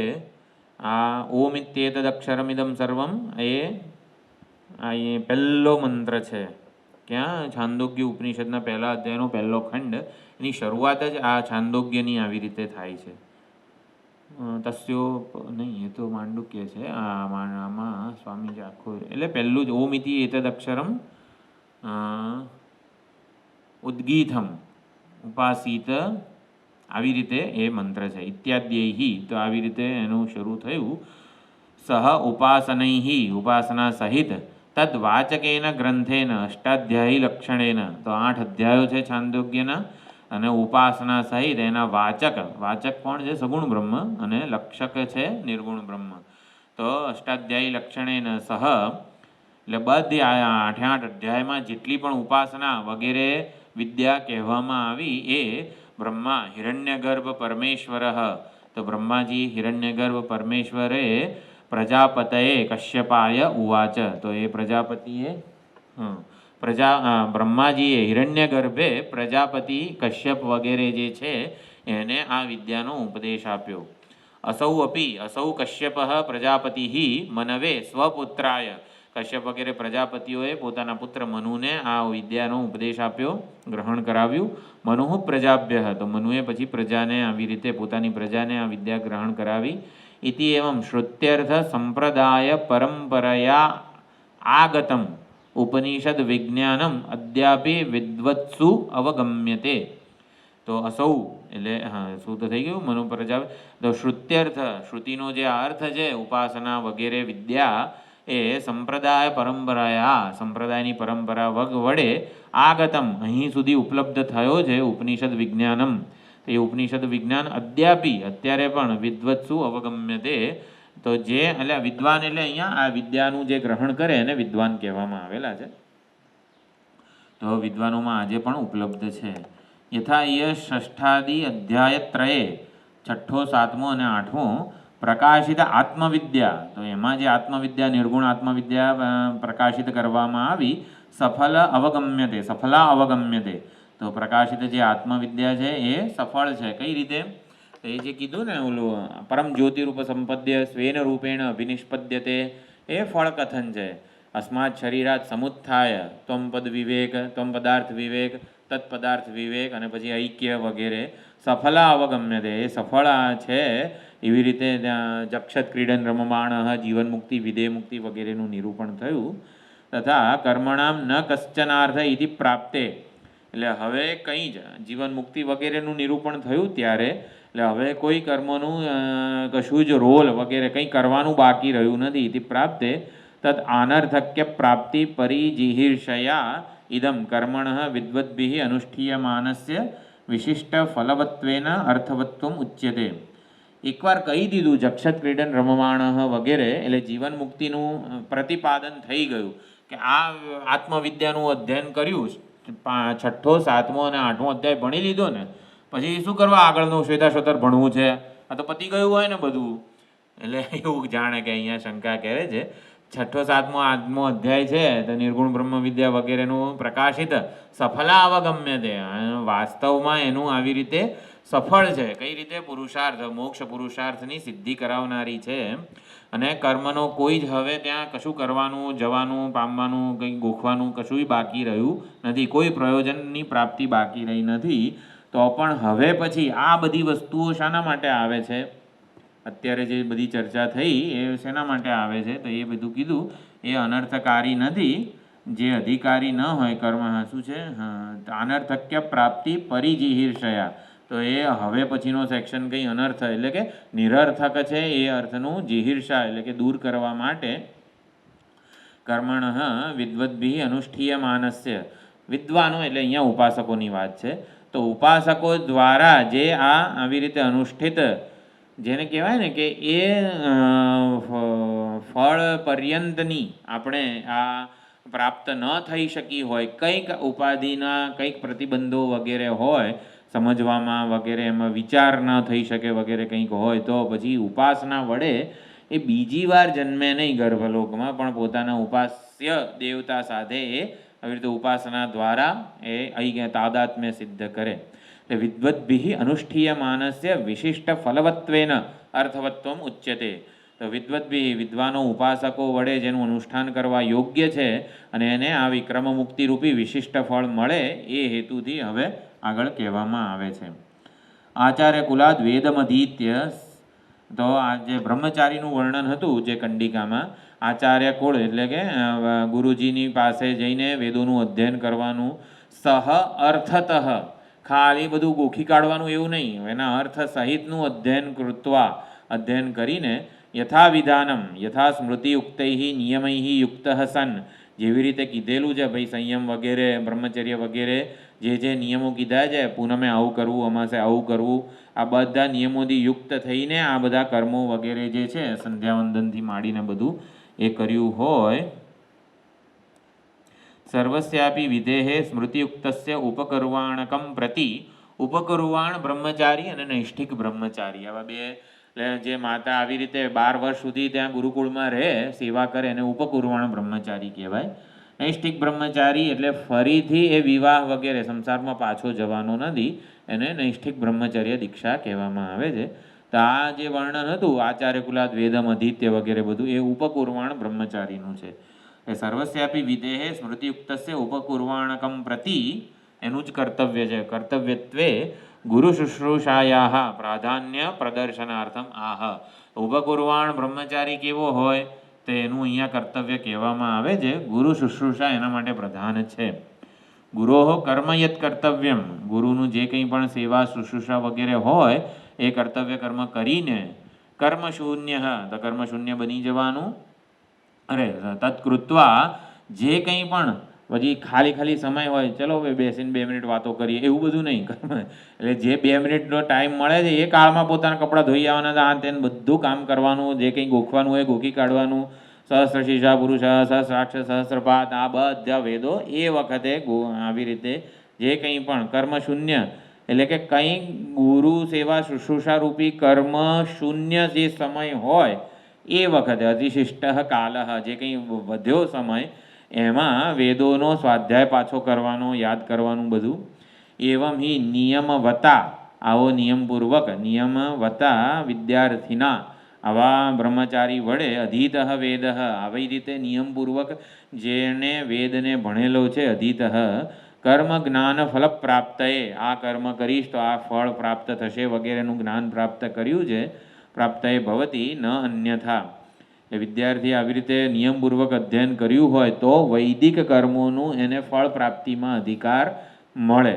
આ ઓમ ઇત્યેતદ અક્ષરમિદમ સર્વમ એ પહેલો મંત્ર છે. ક્યાં? છાંદોગ્ય ઉપનિષદના પહેલા અધ્યાયનો પહેલો ખંડ. એની શરૂઆત જ આ છાંદોગ્યની આવી રીતે થાય છે. તસ્યો નહીં, એ તો માંડુક્ય છે. આમાં સ્વામીજી આખું એટલે પહેલું જ ઓમ ઇતિ એતદ અક્ષરમ ઉદ્ગીથમ ઉપાસીત, આવી રીતે એ મંત્ર છે. ઇત્યાદ્યૈ, તો આવી રીતે એનું શરૂ થયું. સહ ઉપાસનૈ, ઉપાસના સહિત, તદ વાચકેન ગ્રંથેન અષ્ટાધ્યાયી લક્ષણેન, તો 8 અધ્યાયો છે છાંદોગ્યના, અને ઉપાસના સહિત એના વાચક, વાચક કોણ છે? સગુણ બ્રહ્મ, અને લક્ષક છે નિર્ગુણ બ્રહ્મ. તો અષ્ટાધ્યાયી લક્ષણેન સહ, એટલે બધી 8 અધ્યાયમાં જેટલી પણ ઉપાસના વગેરે વિદ્યા કહેવામાં આવી એ બ્રહ્મા હિરણ્યગર્ભ પરમેશ્વર, તો બ્રહ્માજી હિરણ્યગર્ભ પરમેશ્વરે પ્રજાપતયે કશ્યપાય ઉવાચ, તો એ પ્રજાપતિએ બ્રહ્માજીએ હિરણ્યગર્ભે પ્રજાપતિ કશ્યપ વગેરે જે છે એને આ વિદ્યાનો ઉપદેશ આપ્યો. અસૌ કશ્યપ પ્રજાપતિ મનવે સ્વપુત્રાય, કશ્યપ વગેરે પ્રજાપતિઓએ પોતાના પુત્ર મનુને આ વિદ્યાનો ઉપદેશ આપ્યો, ગ્રહણ કરાવ્યું. મનુ પ્રજાભ્ય, તો મનુએ પછી પ્રજાને આવી રીતે પોતાની પ્રજાને આ વિદ્યા ગ્રહણ કરાવી. ઇતિ એવં શ્રુત્યર્થ સંપ્રદાય પરંપરયા આગતમ ઉપનિષદ વિજ્ઞાનમ અદ્યાપી વિદ્વત્સુ અવગમ્યતે. તો અસૌ એટલે શું તો થઈ ગયું? મનુ પ્રજા. તો શ્રુત્યર્થ, શ્રુતિનો જે અર્થ છે ઉપાસના વગેરે વિદ્યા, એ સંપ્રદાય પરંપરાયા, સંપ્રદાયની પરંપરા વડે આગતમ અહીં સુધી ઉપલબ્ધ થયો છે ઉપનિષદ વિજ્ઞાનમ, એ ઉપનિષદ વિજ્ઞાન અદ્યાપી અત્યારે પણ વિદ્વત્સુ અવગમ્યતે, તો જે એટલે વિદ્વાન એટલે અહીંયા આ વિદ્યાનું જે ગ્રહણ કરે એને વિદ્વાન કહેવામાં આવેલા છે. તો વિદ્વાનોમાં આજે પણ ઉપલબ્ધ છે. યથા યશ ષષ્ઠાદિ અધ્યાયત્રયે, 6ઠ્ઠો 7મો અને 8મો પ્રકાશિત આત્મવિદ્યા, તો એમાં જે આત્મવિદ્યા નિર્ગુણ આત્મવિદ્યા પ્રકાશિત કરવામાં આવી, સફલા અવગમ્યતે, તો પ્રકાશિત જે આત્મવિદ્યા છે એ સફળ છે. કઈ રીતે? તો એ જે કીધું ને ઓલું પરમ જ્યોતિરૂપ સંપદ્ય સ્વેન રૂપેણ અભિનિષ્પદ્યતે, એ ફળ કથન છે. અસ્માત શરીરાત સમુત્થાય ત્વમ પદ વિવેક, ત્વમ પદાર્થ વિવેક, તત્પદાર્થ વિવેક, અને પછી ઐક્ય વગેરે. સફલા અવગમ્યતે, એ સફળ છે. એવી રીતે ત્યાં જક્ષત ક્રીડન રમમાણ જીવન મુક્તિ વિદેહ મુક્તિ વગેરેનું નિરૂપણ થયું. તથા કર્મણામ ન કશ્ચનાર્થ ઇતિ પ્રાપ્તે, એટલે હવે કંઈ જ જીવન મુક્તિ વગેરેનું નિરૂપણ થયું ત્યારે, એટલે હવે કોઈ કર્મનું કશું જ રોલ વગેરે કંઈ કરવાનું બાકી રહ્યું નથી. ઇતિ પ્રાપ્તે તદ આનર્થક્ય પ્રાપ્તિ પરિજીહિર્ષયા ઇદમ કર્મણ વિદ્વદ્ભિઃ અનુષ્ઠીયમાનસ્ય વિશિષ્ટ ફલવત્વેન અર્થવત્વમ ઉચ્યતે. એકવાર કહી દીધું જક્ષત ક્રીડન રમમાણ વગેરે, એટલે જીવન મુક્તિનું પ્રતિપાદન થઈ ગયું કે આ આત્મવિદ્યાનું અધ્યયન કર્યું, 6ઠ્ઠો 7મો અને 8મો અધ્યાય ભણી લીધો ને, પછી શું કરવા આગળનું શ્વેતાશ્વતર ભણવું છે? આ તો પતી ગયું હોય ને બધું. એટલે એવું જાણે કે અહીંયા શંકા કરે છે. 6ઠ્ઠો 7મો 8મો અધ્યાય છે તો નિર્ગુણ બ્રહ્મ વિદ્યા વગેરેનું પ્રકાશિત સફલા અવગમ્યતે, વાસ્તવમાં એનું આવી રીતે સફળ છે. કઈ રીતે? પુરુષાર્થ, મોક્ષ પુરુષાર્થની સિદ્ધિ કરાવનારી છે. અને કર્મનો કોઈ જ હવે ત્યાં કશું કરવાનું, જવાનું, પામવાનું, કંઈ ગોખવાનું કશું બાકી રહ્યું નથી. કોઈ પ્રયોજનની પ્રાપ્તિ બાકી રહી નથી. તો પણ હવે પછી આ બધી વસ્તુઓ શાના માટે આવે છે? અત્યારે જે બધી ચર્ચા થઈ એ શેના માટે આવે છે? તો એ બધું કીધું એ અનર્થકારી નથી. જે અધિકારી ન હોય કર્મ, શું છે? અનર્થક્ય પ્રાપ્તિ પરિજીહિર્ષયા, તો એ હવે પછીનો સેક્શન કંઈ અનર્થ એટલે કે નિરર્થક છે એ અર્થનું જીહિર્ષા એટલે કે દૂર કરવા માટે કર્મણ વિદ્વદ્ભિઃ અનુષ્ઠીયમાનસ્ય, વિદ્વાનો એટલે અહીંયા ઉપાસકોની વાત છે. તો ઉપાસકો દ્વારા જે આ આવી રીતે અનુષ્ઠિત, જેને કહેવાય ને કે એ ફળ પર્યંતની આપણે આ પ્રાપ્ત ન થઈ શકી હોય, કંઈક ઉપાધિના કંઈક પ્રતિબંધો વગેરે હોય, સમજવામાં વગેરે એમાં વિચાર ન થઈ શકે વગેરે કંઈક હોય, તો પછી ઉપાસના વડે એ બીજી વાર જન્મે નહીં ગર્ભલોકમાં, પણ પોતાના ઉપાસ્ય દેવતા સાથે એ આવી રીતે ઉપાસના દ્વારા એ અહીં તાદાત્મ્ય સિદ્ધ કરે. એટલે વિદ્વદ્ભિઃ અનુષ્ઠીયમાનસ્ય વિશિષ્ટ ફલવત્વેન અર્થવત્વમ ઉચ્યતે. તો વિદ્વદ્ભિઃ વિદ્વાનો ઉપાસકો વડે જેનું અનુષ્ઠાન કરવા યોગ્ય છે અને એને આ વિક્રમ મુક્તિ રૂપી વિશિષ્ટ ફળ મળે એ હેતુથી હવે આગળ કહેવામાં આવે છે. આચાર્ય કુલાદ વેદમધીત્ય તો આ જે બ્રહ્મચારીનું વર્ણન હતું જે કંડિકામાં, આચાર્ય કુળ એટલે કે ગુરુજીની પાસે જઈને વેદોનું અધ્યયન કરવાનું, સહ અર્થતઃ, ખાલી બધું ગોખી કાઢવાનું એવું નહીં, એના અર્થ સહિતનું અધ્યયન કરીને યથાવિધાનમ યથા સ્મૃતિયુક્તૈ નિયમૈ યુક્ત સન, જેવી રીતે કીધેલું છે ભાઈ સંયમ વગેરે બ્રહ્મચર્ય વગેરે જે નિયમો કીધા છે, પૂનમે આવું કરવું, અમાસે આવું કરવું, આ બધા નિયમોથી યુક્ત થઈને આ બધા કર્મો વગેરે જે છે સંધ્યાવંદનથી માંડીને બધું એ કર્યું હોય, સર્વસ્યાપી વિધેહે સ્મૃતિયુક્તસ્ય ઉપકર્વાણકમ પ્રતિ, ઉપકર્વાણ બ્રહ્મચારી અને નૈષ્ઠિક બ્રહ્મચારી, આવા બે જે માતા આવી રીતે 12 વર્ષ સુધી ત્યાં ગુરુકુળમાં રહે, સેવા કરે, એને ઉપકુર્વાણ બ્રહ્મચારી કહેવાય. નૈષ્ઠિક બ્રહ્મચારી એટલે ફરીથી એ વિવાહ વગેરે સંસારમાં પાછો જવાનો નથી, એને નૈષ્ઠિક બ્રહ્મચર્ય દીક્ષા કહેવામાં આવે છે. તો આ જે વર્ણન હતું આચાર્ય કુલાદ વેદમ અધિત્ય વગેરે બધું એ ઉપકુર્વાણ બ્રહ્મચારીનું છે. એ સર્વસ્યાપી વિદેહે સ્મૃતિયુક્તસ્ય ઉપકુર્વાણકમ પ્રતિ, એનું જ કર્તવ્ય છે. કર્તવ્યત્વે ગુરુ શુશ્રૂષાયાહ પ્રાધાન્ય પ્રદર્શનાર્થમ આહ. ઉપકુર્વાણ બ્રહ્મચારી કેવો હોય તો એનું અહીંયા કર્તવ્ય કહેવામાં આવે છે. ગુરુ શુશ્રૂષા એના માટે પ્રધાન છે. ગુરોહ કર્મયત કર્તવ્યમ, ગુરુનું જે કંઈ પણ સેવા શુશ્રૂષા વગેરે હોય એ કર્તવ્ય કર્મ કરીને, કર્મશૂન્ય, તો કર્મશૂન્ય બની જવાનું. અરે તત્કૃત્વા, જે કંઈ પણ પછી ખાલી સમય હોય, ચલો હવે બેસીને 2 મિનિટ વાતો કરીએ, એવું બધું નહીં. એટલે જે 2 મિનિટનો ટાઈમ મળે છે એ કાળમાં પોતાના કપડાં ધોઈ આવવાના, આ તેને બધું કામ કરવાનું, જે કંઈ ગોખવાનું હોય ગોખી કાઢવાનું. સહસ્ર શીર્ષા પુરુષ, સહસ્રાક્ષ, સહસ્રપાત, આ બધા વેદો એ વખતે આવી રીતે જે કંઈ પણ કર્મ શૂન્ય એટલે કે કંઈ ગુરુ સેવા શુશ્રૂષા રૂપી કર્મ શૂન્ય જે સમય હોય એ વખતે, અતિશિષ્ટ કાલ, જે કંઈ વધ્યો સમય એમાં વેદોનો સ્વાધ્યાય પાછો કરવાનો, યાદ કરવાનું બધું. એવમ હિ નિયમવતા, આવો નિયમપૂર્વક, નિયમવતા વિદ્યાર્થીના, આવા બ્રહ્મચારી વડે, અધીત વેદ, આવી રીતે નિયમપૂર્વક જેણે વેદને ભણેલો છે, અધીત, કર્મ જ્ઞાન ફલ પ્રાપ્તએ, આ કર્મ કરીશ તો આ ફળ પ્રાપ્ત થશે વગેરેનું જ્ઞાન પ્રાપ્ત કર્યું છે. પ્રાપ્તએ ભવતી ન અન્યથા, એ વિદ્યાર્થી આવી રીતે નિયમપૂર્વક અધ્યયન કર્યું હોય તો વૈદિક કર્મોનું એને ફળ પ્રાપ્તિમાં અધિકાર મળે,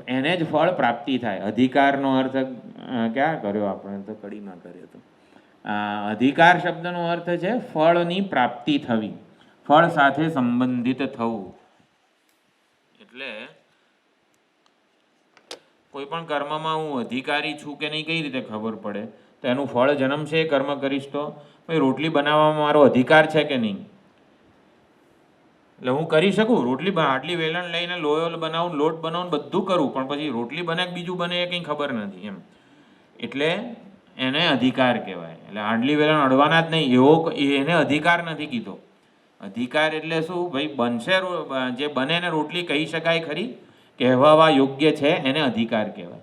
એને જ ફળ પ્રાપ્તિ થાય. અધિકારનો અર્થ ક્યાં કર્યો આપણે? તો કડીમાં કર્યો હતો. અધિકાર શબ્દનો અર્થ છે ફળની પ્રાપ્તિ થવી, ફળ સાથે સંબંધિત થવું. એટલે કોઈ પણ કર્મમાં હું અધિકારી છું કે નહીં કઈ રીતે ખબર પડે? તો એનું ફળ જન્મ છે, કર્મ કરીશ તો. ભાઈ રોટલી બનાવવામાં મારો અધિકાર છે કે નહીં? એટલે હું કરી શકું, રોટલી આટલી વેલણ લઈને લોયો બનાવું, લોટ બનાવું, બધું કરું, પણ પછી રોટલી બને કે બીજું બને એ કંઈ ખબર નથી એમ. એટલે એને અધિકાર કહેવાય. એટલે આટલી વેલણ અડવાના જ નહીં એવો એને અધિકાર નથી કીધો. અધિકાર એટલે શું? ભાઈ બનશે, જે બને એને રોટલી કહી શકાય ખરી, કહેવાવા યોગ્ય છે, એને અધિકાર કહેવાય.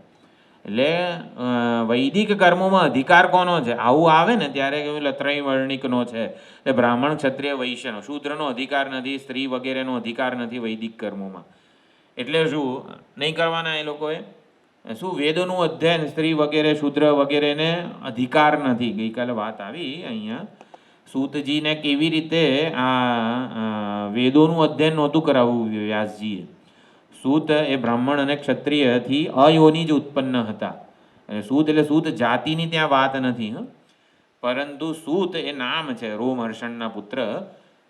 એટલે વૈદિક કર્મોમાં અધિકાર કોનો છે? આવું આવે ને ત્યારે એટલે ત્રૈવર્ણિકનો છે, એટલે બ્રાહ્મણ, ક્ષત્રિય, વૈશ્યનો, શૂદ્રનો અધિકાર નથી, સ્ત્રી વગેરેનો અધિકાર નથી વૈદિક કર્મોમાં. એટલે શું નહીં કરવાના એ લોકોએ? શું વેદોનું અધ્યયન સ્ત્રી વગેરે, શૂદ્ર વગેરેને અધિકાર નથી. ગઈકાલે વાત આવી અહીંયા સૂતજીને કેવી રીતે આ વેદોનું અધ્યયન નહોતું કરાવવું વ્યાસજીએ. સૂત એ બ્રાહ્મણ અને ક્ષત્રિયથી અયોની જ ઉત્પન્ન હતા. સૂત એટલે સૂત જાતિની ત્યાં વાત નથી, પરંતુ સૂત એ નામ છે, રોમહર્ષણના પુત્ર.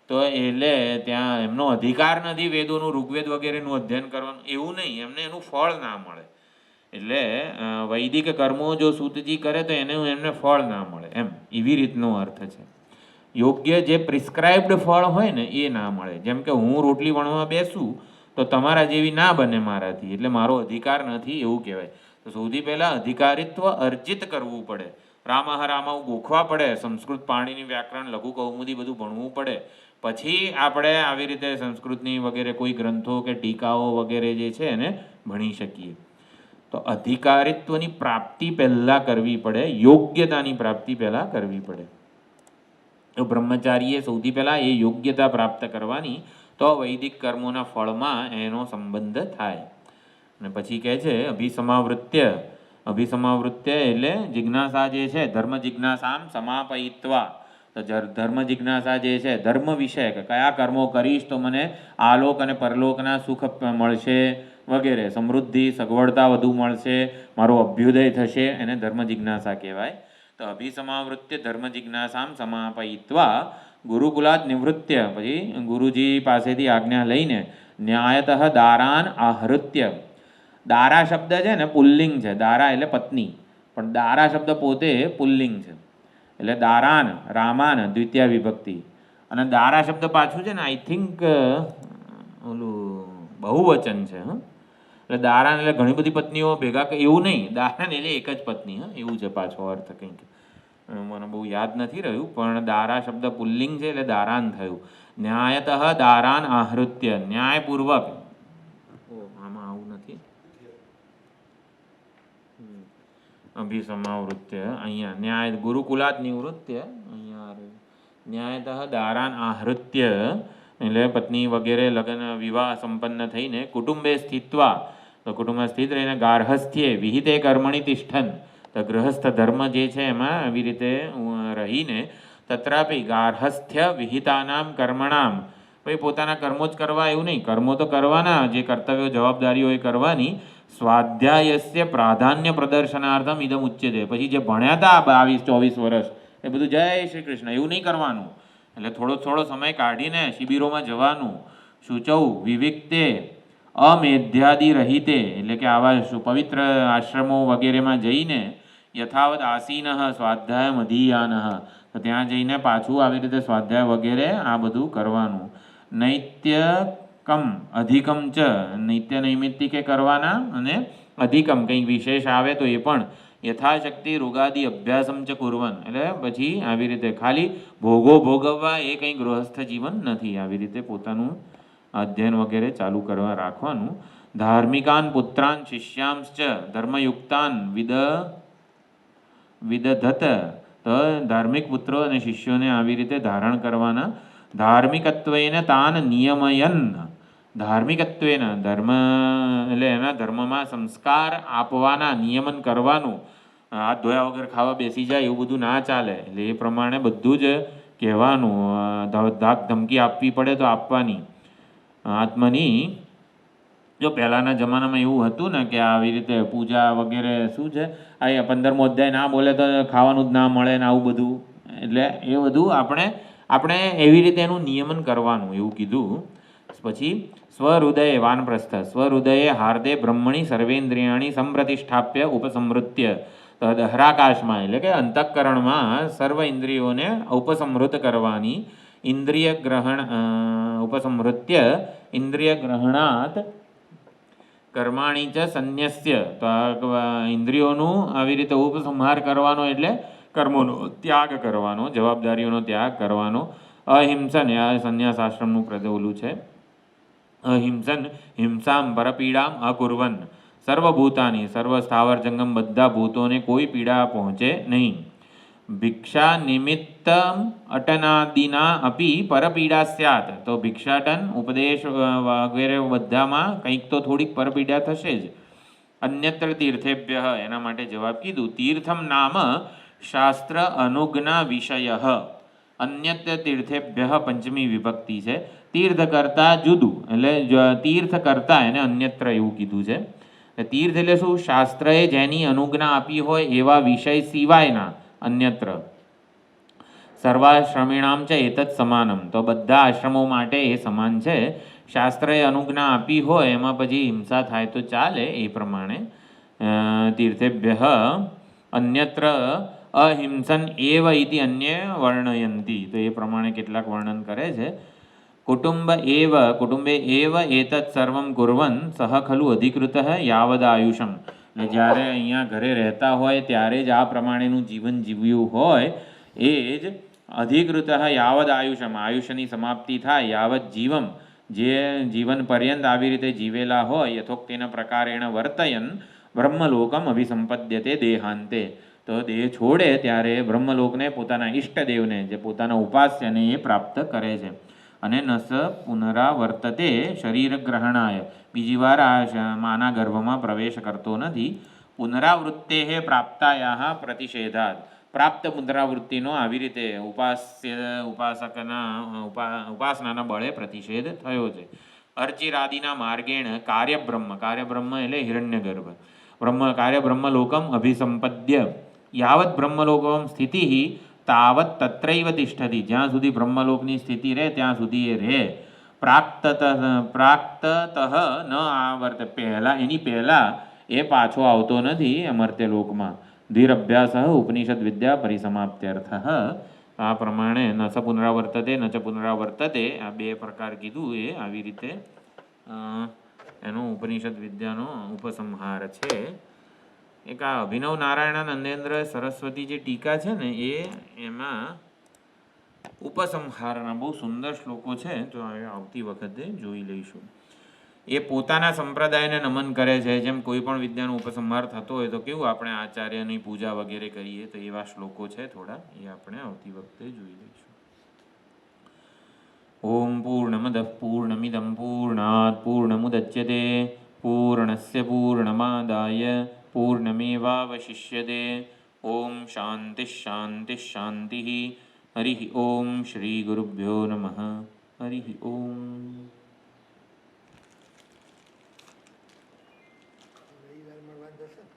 તો એટલે ત્યાં એમનો અધિકાર નથી વેદોનું, ઋગ્વેદ વગેરેનું અધ્યયન કરવાનું, એવું નહીં, એમને એનું ફળ ના મળે. એટલે વૈદિક કર્મો જો સૂતજી કરે તો એમને ફળ ના મળે એમ, એવી રીતનો અર્થ છે. યોગ્ય જે પ્રિસ્ક્રાઇબ્ડ ફળ હોય ને એ ના મળે. જેમ કે હું રોટલી વણવા બેસું તો તમારા જેવી ના બને મારાથી, એટલે મારો અધિકાર નથી એવું કહેવાય. તો સૌથી પહેલાં અધિકારિત્વ અર્જિત કરવું પડે. રામાહરામાઉ ગોખવા પડે, સંસ્કૃત પાણીની વ્યાકરણ, લઘુ કૌમુદી બધું ભણવું પડે. પછી આપણે આવી રીતે સંસ્કૃતની વગેરે કોઈ ગ્રંથો કે ટીકાઓ વગેરે જે છે એને ભણી શકીએ. તો અધિકારિત્વની પ્રાપ્તિ પહેલાં કરવી પડે, યોગ્યતાની પ્રાપ્તિ પહેલાં કરવી પડે. તો બ્રહ્મચારીએ સૌથી પહેલાં એ યોગ્યતા પ્રાપ્ત કરવાની, તો વૈદિક કર્મોના ફળમાં એનો સંબંધ થાય. અને પછી કહે છે અભિસમાવૃત્ય, અભિસમાવૃત્ય એટલે જિજ્ઞાસા જે છે ધર્મ જિજ્ઞાસામ સમાપયિત્વા, તો ધર્મ જિજ્ઞાસા જે છે ધર્મ વિષય કે કયા કર્મો કરીશ તો મને આલોક અને પરલોકના સુખ મળશે વગેરે, સમૃદ્ધિ સગવડતા વધુ મળશે, મારો અભ્યુદય થશે, એને ધર્મ જિજ્ઞાસા કહેવાય. તો અભિસમાવૃત્ય ધર્મ જિજ્ઞાસામ સમાપયિત્વા ગુરુકુલાત નિવૃત્ય, પછી ગુરુજી પાસેથી આજ્ઞા લઈને ન્યાયતઃ દારાન આહૃત્ય. દારા શબ્દ છે ને પુલ્લિંગ છે, દારા એટલે પત્ની, પણ દારા શબ્દ પોતે પુલ્લિંગ છે. એટલે દારાન રામાન દ્વિતીય વિભક્તિ, અને દારા શબ્દ પાછું છે ને આઈ થિંક ઓલું બહુવચન છે. એટલે દારાન એટલે ઘણી બધી પત્નીઓ ભેગા એવું નહીં, દારાન એટલે એક જ પત્ની, એવું છે પાછો અર્થ કંઈક, મને બહુ યાદ નથી રહ્યું, પણ દારા શબ્દ પુલ્લિંગ છે એટલે દારાન થયું. ન્યાયતઃ દારાન આહૃત્ય, ન્યાયપૂર્વક, આમાં આવું નથી, અભિસમાવૃત્ય અહીંયા ન્યાય ગુરુકુલાત નિવૃત્ય, અહીંયા ન્યાયતઃ દારાન આહૃત્ય એટલે પત્ની વગેરે લગ્ન વિવાહ સંપન્ન થઈને કુટુંબે સ્થિત્વા, તો કુટુંબમાં સ્થિત રહીને ગાર્હસ્થ્યે વિહિતે કર્મણી તિષ્ઠન, તો ગૃહસ્થ ધર્મ જે છે એમાં આવી રીતે રહીને તત્રાપી ગાર્હસ્થ્ય વિહિતાનામ કર્મણામ, ભાઈ પોતાના કર્મો જ કરવા એવું નહીં, કર્મો તો કરવાના, જે કર્તવ્યો જવાબદારીઓ એ કરવાની. સ્વાધ્યાયસ્ય પ્રાધાન્ય પ્રદર્શનાર્થમ ઇદમ ઉચ્યતે, પછી જે ભણ્યા હતા 22-24 વર્ષ એ બધું જય શ્રી કૃષ્ણ એવું નહીં કરવાનું. એટલે થોડો સમય કાઢીને શિબિરોમાં જવાનું. શુચૌ વિવિક્તે અમેધ્યાદિ રહિતે, એટલે કે આવા પવિત્ર આશ્રમો વગેરેમાં જઈને યથાવત આસીનઃ સ્વાધ્યાય અધીયાનઃ, તો ત્યાં જઈને પાછું આવી રીતે સ્વાધ્યાય વગેરે આ બધું કરવાનું. નૈત્યકમ અધિકમ ચ, નિત્ય નૈમિત્તિકે કરવાના, અને અધિકમ કંઈક વિશેષ આવે તો એ પણ યથાશક્તિ રોગાદિ અભ્યાસમ ચ કુર્વન, એટલે પછી આવી રીતે ખાલી ભોગો ભોગવવા એ કંઈ ગૃહસ્થ જીવન નથી, આવી રીતે પોતાનું અધ્યયન વગેરે ચાલુ કરવા રાખવાનું. ધાર્મિકાન પુત્રાન શિષ્યાંશ્ચ ધર્મયુક્તાન વિદધત, તો ધાર્મિક પુત્રો અને શિષ્યોને આવી રીતે ધારણ કરવાના. ધાર્મિકત્વેન તાન નિયમયન, ધાર્મિકત્વેન ધર્મ એટલે એના ધર્મમાં સંસ્કાર આપવાના, નિયમન કરવાનું. હાથ ધોયા વગર ખાવા બેસી જાય એવું બધું ના ચાલે, એટલે એ પ્રમાણે બધું જ કહેવાનું. ધાક ધમકી આપવી પડે તો આપવાની. આત્મની, જો પહેલાંના જમાનામાં એવું હતું ને કે આવી રીતે પૂજા વગેરે શું છે, આ 15મો અધ્યાય ના બોલે તો ખાવાનું જ ના મળે ને આવું બધું, એટલે એ બધું આપણે એવી રીતે એનું નિયમન કરવાનું એવું કીધું. પછી સ્વહૃદયે વાનપ્રસ્થ, સ્વહૃદયે હાર્દે બ્રહ્મણી સર્વેન્દ્રિયાણી સંપ્રતિષ્ઠાપ્ય ઉપસમૃત્ય, દહરાકાશમાં એટલે કે અંતઃકરણમાં સર્વ ઇન્દ્રિયોને ઉપસમૃત કરવાની. ઇન્દ્રિય ગ્રહણ ઉપસમૃત્ય ઇન્દ્રિય ગ્રહણાત કર્માણી ચ સંન્યસ્ય, તો ઇન્દ્રિયોનું આવી રીતે ઉપસંહાર કરવાનો એટલે કર્મોનો ત્યાગ કરવાનો, જવાબદારીઓનો ત્યાગ કરવાનો. અહિંસન, આ સંન્યાસ આશ્રમનું ઓલું છે. અહિંસન હિંસામ પરપીડામ અકુર્વન, સર્વભૂતાની સર્વ સ્થાવર જંગમ બધા ભૂતોને કોઈ પીડા પહોંચે નહીં. ભિક્ષા નિમિત્ત અટનાદિના અપી પરપીડા સ્યાત, તો ભિક્ષાટન ઉપદેશ વગેરે બધામાં કંઈક તો થોડીક પરપીડા થશે જ. અન્યત્ર તીર્થેભ્ય, એના માટે જવાબ કીધું. તીર્થમ નામ શાસ્ત્ર અનુજ્ઞા વિષય, અન્યત્ર તીર્થેભ્ય પંચમી વિભક્તિ છે. તીર્થ કરતા જુદું, એટલે તીર્થ કરતા એને અન્યત્ર એવું કીધું છે. તીર્થ એટલે શું? શાસ્ત્રએ જેની અનુજ્ઞા આપી હોય એવા વિષય સિવાયના, અન્યત્ર. સર્વાશ્રમીણામ છે એતત સમાનમ, તો બધા આશ્રમો માટે એ સમાન છે. શાસ્ત્રએ અનુજ્ઞા આપી હોય એમાં પછી હિંસા થાય તો ચાલે, એ પ્રમાણે તીર્થેભ્ય અન્યત્ર અહિંસન એવ ઇતિ અન્ય વર્ણયંતી, તો એ પ્રમાણે કેટલાક વર્ણન કરે છે. કુટુંબે એવ એતત સર્વમ કુર્વન સહ ખલુ અધિકૃત યાવદ આયુષમ, એટલે જ્યારે અહીંયા ઘરે રહેતા હોય ત્યારે જ આ પ્રમાણેનું જીવન જીવ્યું હોય એ જ અધિકૃત યાવદ આયુષમ, આયુષ્યની સમાપ્તિ થાય યાવત જીવમ, જે જીવન પર્યંત આવી રીતે જીવેલા હોય યથોક્તેન પ્રકારેણ વર્તયન બ્રહ્મલોકમ અભિસંપદ્યતે દેહાંતે, તો દેહ છોડે ત્યારે બ્રહ્મલોકને પોતાના ઈષ્ટદેવને જે પોતાના ઉપાસ્યને એ પ્રાપ્ત કરે છે. અને નસ પુનરાવર્તતે શરીર ગ્રહણાય, બીજી વાર આ માના ગર્ભમાં પ્રવેશ કરતો નથી. પુનરાવૃત્તે પ્રાપ્તાયાહ પ્રતિષેધાત. પ્રાપ્ત પુનરાવૃત્તિનો આવી રીતે ઉપાસનાના બળે પ્રતિષેધ થયો છે. અર્ચિરાદિના માર્ગેણ કાર્યબ્રહ્મ એટલે હિરણ્યગર્ભ કાર્યબ્રહ્મલોકમ અભિસંપદ્ય યાવત બ્રહ્મલોકમ સ્થિતિ તાવત તત્રૈવ તિષ્ઠતિ. જ્યાં સુધી બ્રહ્મલોકની સ્થિતિ રહે ત્યાં સુધી એ રહે. પ્રાક્તત ન આવર્ત એની પહેલા એ પાછો આવતો નથી અમર્ત્યલોકમાં. ધીર અભ્યાસ ઉપનિષદ વિદ્યા પરિસમાપ્ત્યર્થ. આ પ્રમાણે ન સ પુનરાવર્તતે ન ચ પુનરાવર્તતે આ બે પ્રકાર કીધું એ આવી રીતે એનો ઉપનિષદ વિદ્યાનો ઉપસંહાર છે. એક આ અભિનવ નારાયણ નંદેન્દ્ર સરસ્વતી જે ટીકા છે ને એમાં ઉપસંહારના બહુ સુંદર શ્લોકો છે, તો આવતી વખતે જોઈ લઈશું. એ પોતાના સંપ્રદાયને નમન કરે છે. જેમ કોઈ પણ વિદ્યાનો ઉપસંહાર થતો હોય તો કેવું આપણે આચાર્યની પૂજા વગેરે કરીએ, તો એવા શ્લોકો છે થોડા, એ આપણે આવતી વખતે જોઈ લઈશું. ઓમ પૂર્ણમદ પૂર્ણમિદં પૂર્ણાત પૂર્ણમુદચ્યતે પૂર્ણસ્ય પૂર્ણમાદાય પૂર્ણમેવાવશિષ્યતે. ઓમ શાંતિ શાંતિ શાંતિ. હરિ ઓમ શ્રી ગુરુભ્યો નમઃ. હરિ ઓમ. રવિવાર મળવાનું થશે ને?